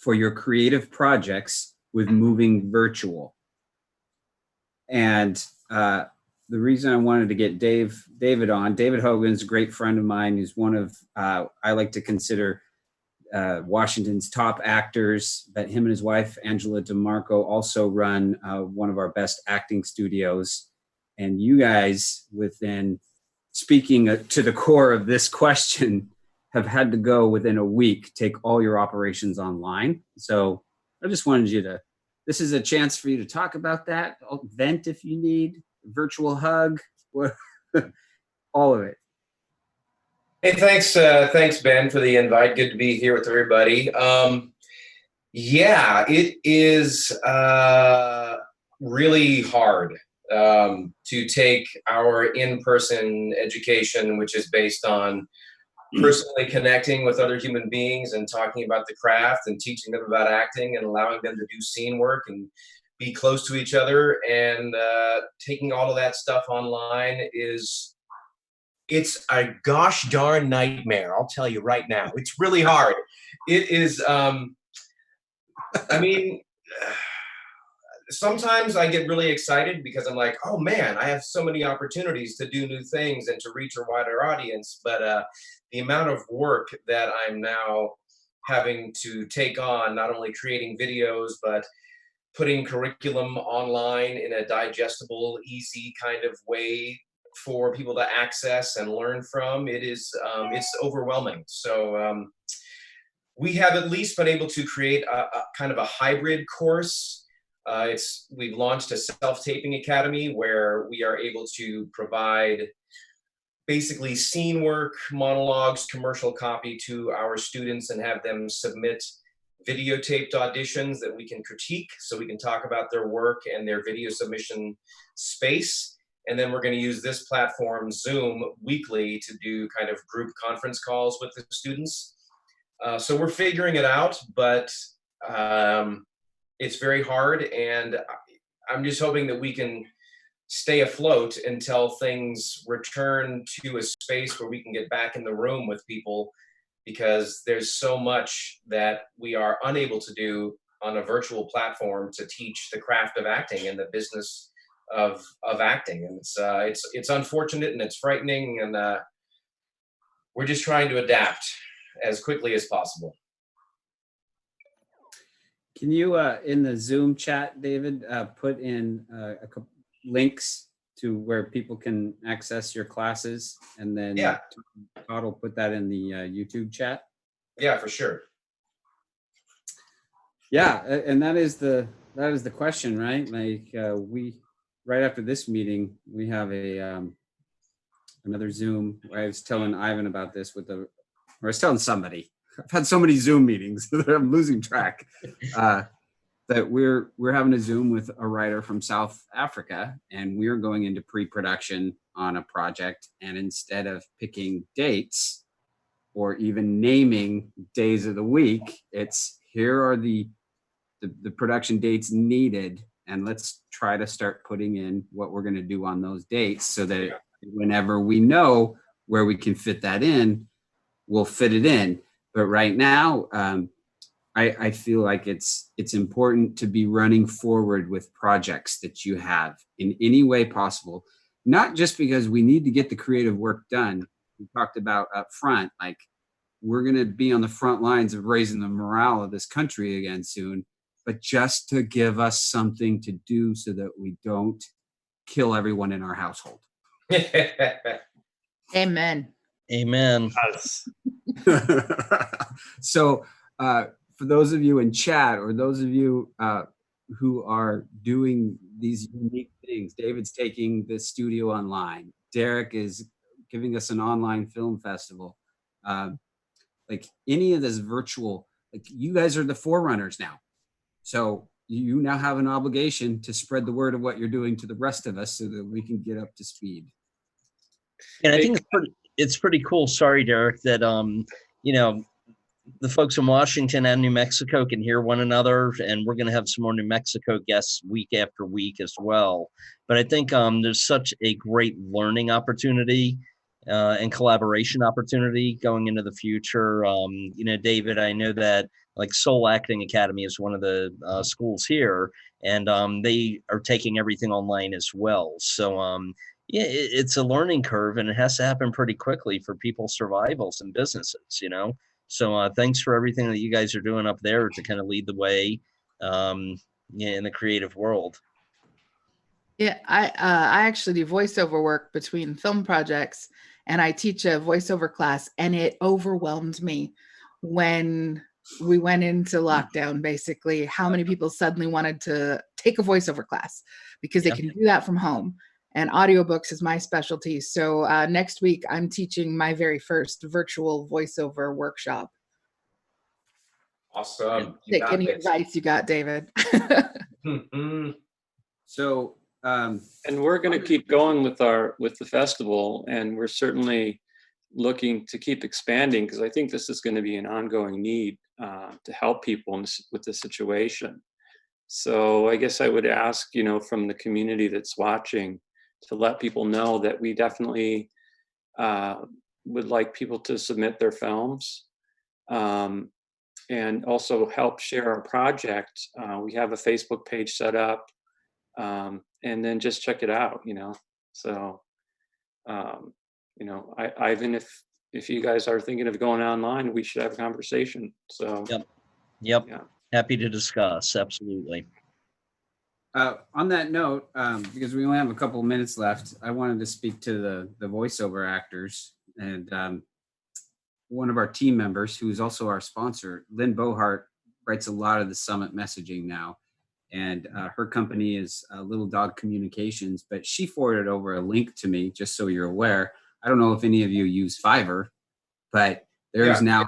for your creative projects with moving virtual? And the reason I wanted to get David on, David Hogan's a great friend of mine. He's one of, I like to consider Washington's top actors, but him and his wife, Angela DeMarco, also run one of our best acting studios. And you guys, within speaking to the core of this question, have had to go within a week, take all your operations online. So I just wanted this is a chance for you to talk about that, vent if you need, virtual hug, all of it. Hey, thanks, Ben, for the invite. Good to be here with everybody. Yeah, it is really hard to take our in-person education, which is based on personally connecting with other human beings and talking about the craft and teaching them about acting and allowing them to do scene work and be close to each other, and taking all of that stuff online it's a gosh darn nightmare. I'll tell you right now, it's really hard. It is, I mean, sometimes I get really excited because I'm like, oh man, I have so many opportunities to do new things and to reach a wider audience. But the amount of work that I'm now having to take on, not only creating videos, but putting curriculum online in a digestible, easy kind of way for people to access and learn from, it's overwhelming. So we have at least been able to create a kind of a hybrid course. We've launched a self-taping academy where we are able to provide basically scene work, monologues, commercial copy to our students and have them submit videotaped auditions that we can critique, so we can talk about their work and their video submission space. And then we're going to use this platform, Zoom, weekly to do kind of group conference calls with the students. So we're figuring it out, but it's very hard, and I'm just hoping that we can stay afloat until things return to a space where we can get back in the room with people, because there's so much that we are unable to do on a virtual platform to teach the craft of acting and the business of acting. And it's unfortunate and it's frightening, and we're just trying to adapt as quickly as possible. Can you, in the Zoom chat, David, put in a couple links to where people can access your classes, and then Todd will put that in the YouTube chat? Yeah, for sure. Yeah, and that is the question, right? Like we, right after this meeting, we have a another Zoom. I was telling Ivan about this or I was telling somebody. I've had so many Zoom meetings that I'm losing track. That we're having a Zoom with a writer from South Africa, and we're going into pre-production on a project. And instead of picking dates or even naming days of the week, it's here are the production dates needed, and let's try to start putting in what we're going to do on those dates, so that whenever we know where we can fit that in, we'll fit it in. But right now, I feel like it's important to be running forward with projects that you have in any way possible, not just because we need to get the creative work done. We talked about up front, like we're going to be on the front lines of raising the morale of this country again soon, but just to give us something to do so that we don't kill everyone in our household. Amen. Amen. Yes. So for those of you in chat, or those of you who are doing these unique things, David's taking the studio online. Derek is giving us an online film festival. Like any of this virtual, like you guys are the forerunners now. So you now have an obligation to spread the word of what you're doing to the rest of us, so that we can get up to speed. And I think it's pretty cool. Sorry, Derek, that you know, the folks in Washington and New Mexico can hear one another, and we're going to have some more New Mexico guests week after week as well. But I think there's such a great learning opportunity and collaboration opportunity going into the future. You know, David, I know that like Soul Acting Academy is one of the schools here, and they are taking everything online as well. So yeah, it's a learning curve, and it has to happen pretty quickly for people's survivals and businesses, you know. So thanks for everything that you guys are doing up there to kind of lead the way in the creative world. Yeah, I actually do voiceover work between film projects, and I teach a voiceover class, and it overwhelmed me when we went into lockdown, basically, how many people suddenly wanted to take a voiceover class because they can do that from home. And audiobooks is my specialty. So next week, I'm teaching my very first virtual voiceover workshop. Awesome. Take any advice you got, David. So, and we're going to keep going with the festival, and we're certainly looking to keep expanding, because I think this is going to be an ongoing need to help people with the situation. So I guess I would ask, you know, from the community that's watching, to let people know that we definitely would like people to submit their films, and also help share our project. We have a Facebook page set up, and then just check it out, you know. So, you know, Ivan, if you guys are thinking of going online, we should have a conversation. So, yep. Yeah. Happy to discuss. Absolutely. On that note, because we only have a couple of minutes left, I wanted to speak to the voiceover actors, and one of our team members, who's also our sponsor, Lynn Bohart, writes a lot of the summit messaging now, and her company is Little Dog Communications, but she forwarded over a link to me, just so you're aware. I don't know if any of you use Fiverr, but there's now,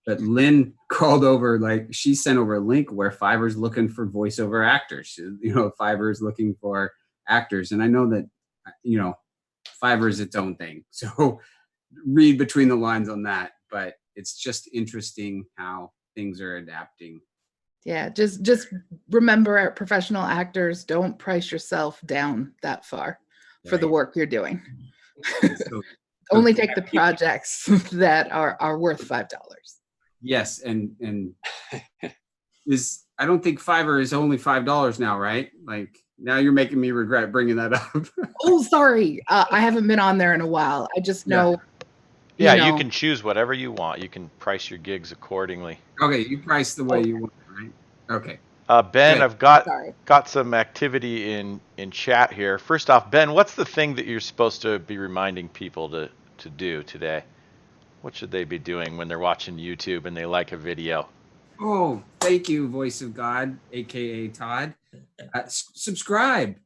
but Lynn called over, like she sent over a link where Fiverr's looking for voiceover actors. You know, Fiverr is looking for actors. And I know that, you know, Fiverr is its own thing. So read between the lines on that, but it's just interesting how things are adapting. Yeah, just remember, professional actors, don't price yourself down that far for the Right. work you're doing. So, Only take the projects that are worth $5. yes, and is I don't think Fiverr is only $5 now, right? Like now you're making me regret bringing that up. Oh, sorry. I haven't been on there in a while. I just know. Yeah, you you know, can choose whatever you want. You can price your gigs accordingly. Okay, you price the way you want, right? Okay. Ben, Good. I've got Sorry. some activity in chat here. First off, Ben, what's the thing that you're supposed to be reminding people to do today? What should they be doing when they're watching YouTube and they like a video? Oh, thank you, Voice of God, aka Todd. Subscribe.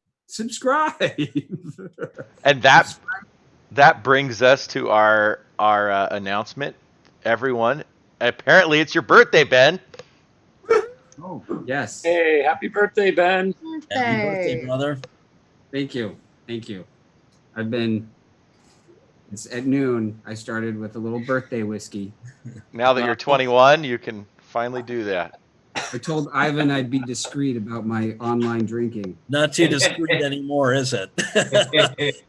And that brings us to our announcement. Everyone, apparently it's your birthday, Ben. Oh, yes. Hey, happy birthday, Ben. Happy birthday, Hey. brother. Thank you. It's at noon. I started with a little birthday whiskey. Now that you're 21, you can finally do that. I told Ivan I'd be discreet about my online drinking. Not too discreet anymore, is it?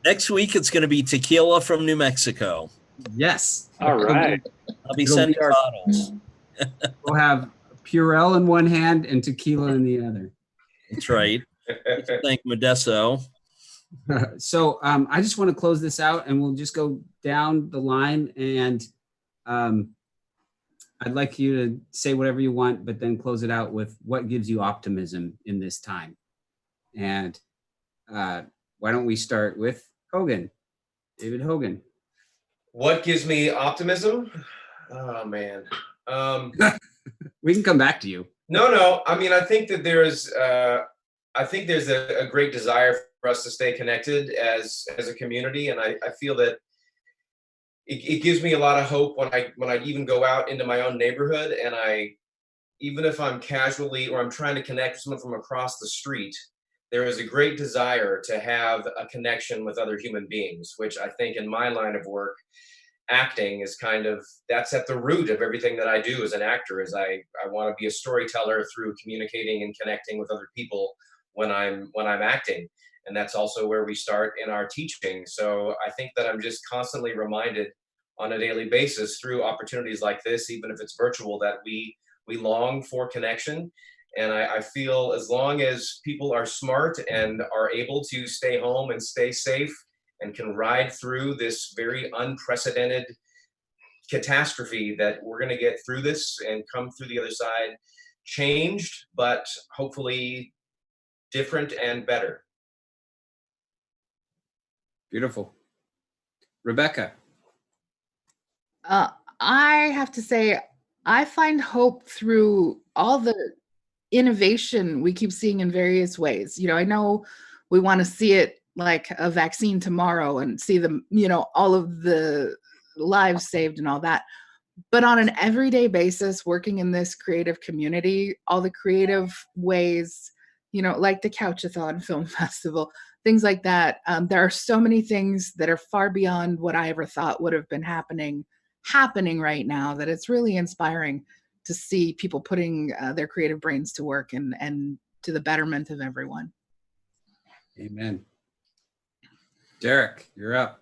Next week, it's going to be tequila from New Mexico. Yes. All right. I'll be It'll sending be our- bottles. We'll have Purell in one hand and tequila in the other. That's right. Thank Modesto. So I just want to close this out and we'll just go down the line and I'd like you to say whatever you want, but then close it out with what gives you optimism in this time. And why don't we start with Hogan, David Hogan. What gives me optimism? Oh, man. We can come back to you. No. I mean, I think that there's a great desire for us to stay connected as a community. And I feel that it gives me a lot of hope when I even go out into my own neighborhood and even if I'm casually or I'm trying to connect with someone from across the street, there is a great desire to have a connection with other human beings, which I think in my line of work, acting is that's at the root of everything that I do as an actor. Is I want to be a storyteller through communicating and connecting with other people when I'm acting. And that's also where we start in our teaching. So I think that I'm just constantly reminded on a daily basis through opportunities like this, even if it's virtual, that we long for connection. And I feel as long as people are smart and are able to stay home and stay safe and can ride through this very unprecedented catastrophe, that we're going to get through this and come through the other side changed, but hopefully different and better. Beautiful. Rebecca. I have to say, I find hope through all the innovation we keep seeing in various ways. I know we want to see it like a vaccine tomorrow and see all of the lives saved and all that. But on an everyday basis, working in this creative community, all the creative ways, like the Couch-a-Thon Film Festival, things like that. There are so many things that are far beyond what I ever thought would have been happening right now, that it's really inspiring to see people putting their creative brains to work and to the betterment of everyone. Amen. Derek, you're up.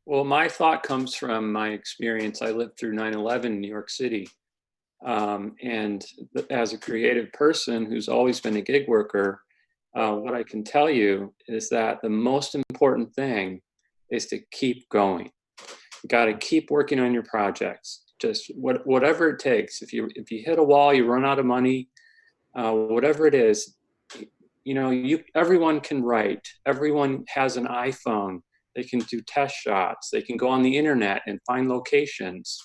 Well, my thought comes from my experience. I lived through 9/11 in New York City. And as a creative person who's always been a gig worker, what I can tell you is that the most important thing is to keep going. You got to keep working on your projects. Just whatever it takes. If you hit a wall, you run out of money, whatever it is, everyone can write. Everyone has an iPhone. They can do test shots. They can go on the internet and find locations.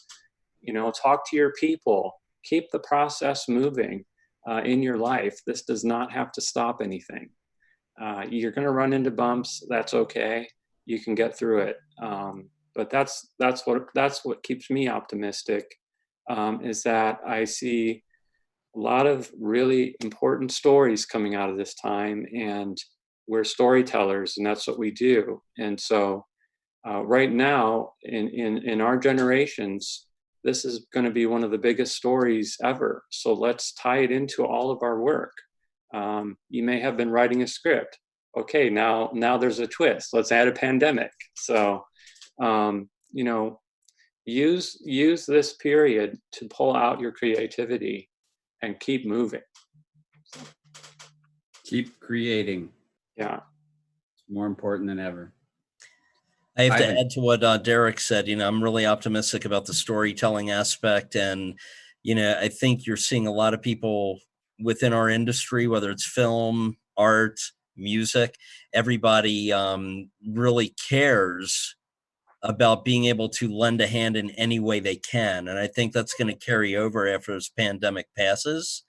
Talk to your people. Keep the process moving in your life. This does not have to stop anything. You're going to run into bumps. That's okay. You can get through it. But that's what keeps me optimistic. Is that I see a lot of really important stories coming out of this time, and we're storytellers, and that's what we do. And so right now in our generations, this is going to be one of the biggest stories ever. So let's tie it into all of our work. You may have been writing a script. Okay, now there's a twist. Let's add a pandemic. So, you know, use this period to pull out your creativity and keep moving. Keep creating. Yeah. It's more important than ever. I have to add to what Derek said. You know, I'm really optimistic about the storytelling aspect. And, you know, I think you're seeing a lot of people within our industry, whether it's film, art, music, everybody really cares about being able to lend a hand in any way they can. And I think that's going to carry over after this pandemic passes,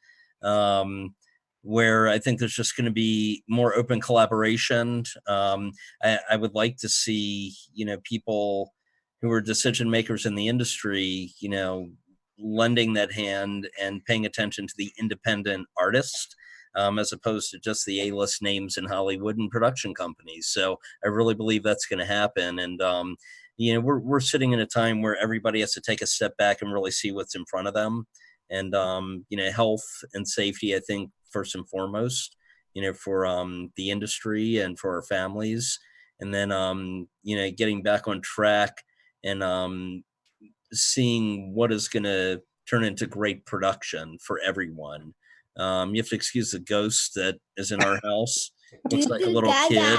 where I think there's just going to be more open collaboration. I would like to see, you know, people who are decision makers in the industry, you know, lending that hand and paying attention to the independent artist, as opposed to just the A-list names in Hollywood and production companies. So I really believe that's going to happen. And, you know, we're sitting in a time where everybody has to take a step back and really see what's in front of them. And, you know, health and safety, I think, first and foremost, you know, for the industry and for our families. And then, you know, getting back on track and seeing what is going to turn into great production for everyone. You have to excuse the ghost that is in our house. Looks like a little kid.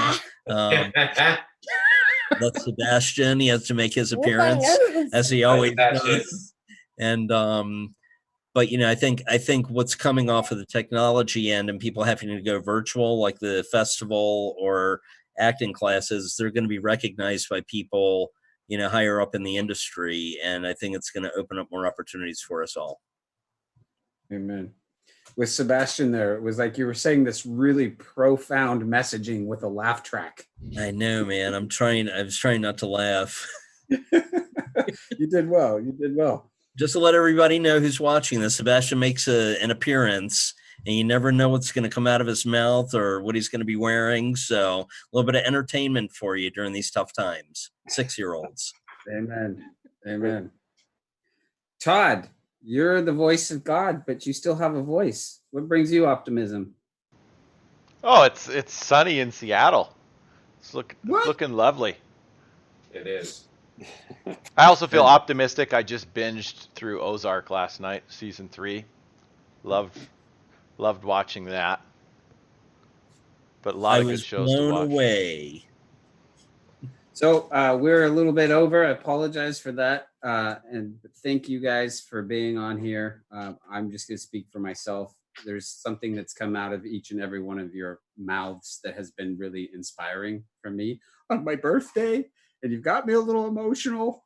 That's Sebastian. He has to make his appearance, as he always does. And but you know, I think what's coming off of the technology end and people having to go virtual, like the festival or acting classes, they're going to be recognized by people, you know, higher up in the industry, and I think it's going to open up more opportunities for us all. Amen. With Sebastian there, it was like you were saying this really profound messaging with a laugh track. I know, man. I was trying not to laugh. You did well. You did well. Just to let everybody know who's watching this, Sebastian makes an appearance, and you never know what's going to come out of his mouth or what he's going to be wearing. So a little bit of entertainment for you during these tough times. 6-year-olds. Amen. Amen. Todd, you're the voice of God, but you still have a voice. What brings you optimism? Oh, it's sunny in Seattle. It's looking lovely. It is. I also feel optimistic. I just binged through Ozark last night, season 3. Loved watching that. But a lot of good shows to watch. Blown away. So we're a little bit over. I apologize for that. And thank you guys for being on here. I'm just going to speak for myself. There's something that's come out of each and every one of your mouths that has been really inspiring for me on my birthday. And you've got me a little emotional.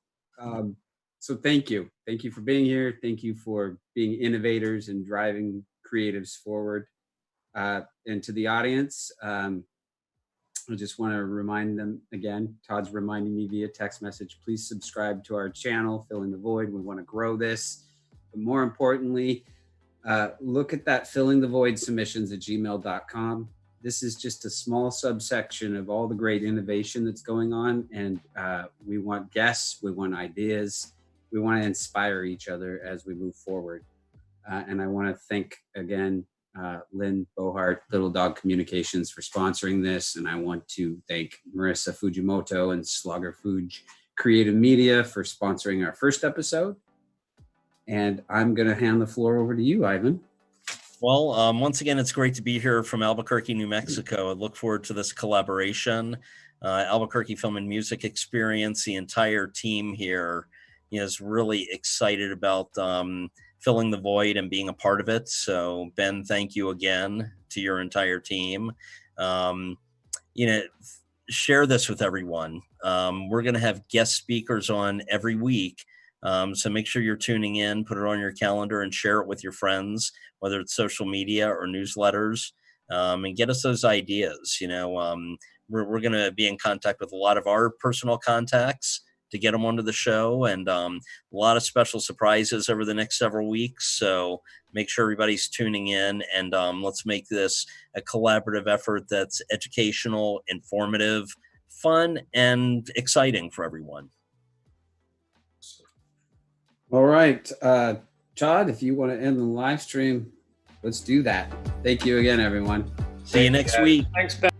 So thank you. Thank you for being here. Thank you for being innovators and driving creatives forward. And to the audience, I just want to remind them again, Todd's reminding me via text message, please subscribe to our channel, Filling the Void. We want to grow this. But more importantly, look at that Filling the Void submissions at gmail.com. This is just a small subsection of all the great innovation that's going on. And we want guests, we want ideas, we want to inspire each other as we move forward. And I want to thank again, Lynn Bohart, Little Dog Communications, for sponsoring this. And I want to thank Marissa Fujimoto and Slugger Fuj Creative Media for sponsoring our first episode. And I'm going to hand the floor over to you, Ivan. Well, once again, it's great to be here from Albuquerque, New Mexico. I look forward to this collaboration. Albuquerque Film and Music Experience, the entire team here is really excited about filling the void and being a part of it. So, Ben, thank you again to your entire team. Share this with everyone. We're going to have guest speakers on every week. So make sure you're tuning in, put it on your calendar and share it with your friends, whether it's social media or newsletters, and get us those ideas. We're going to be in contact with a lot of our personal contacts to get them onto the show, and a lot of special surprises over the next several weeks. So make sure everybody's tuning in, and let's make this a collaborative effort that's educational, informative, fun, and exciting for everyone. All right. Todd, if you want to end the live stream, let's do that. Thank you again, everyone. See you next week. Thanks, Ben.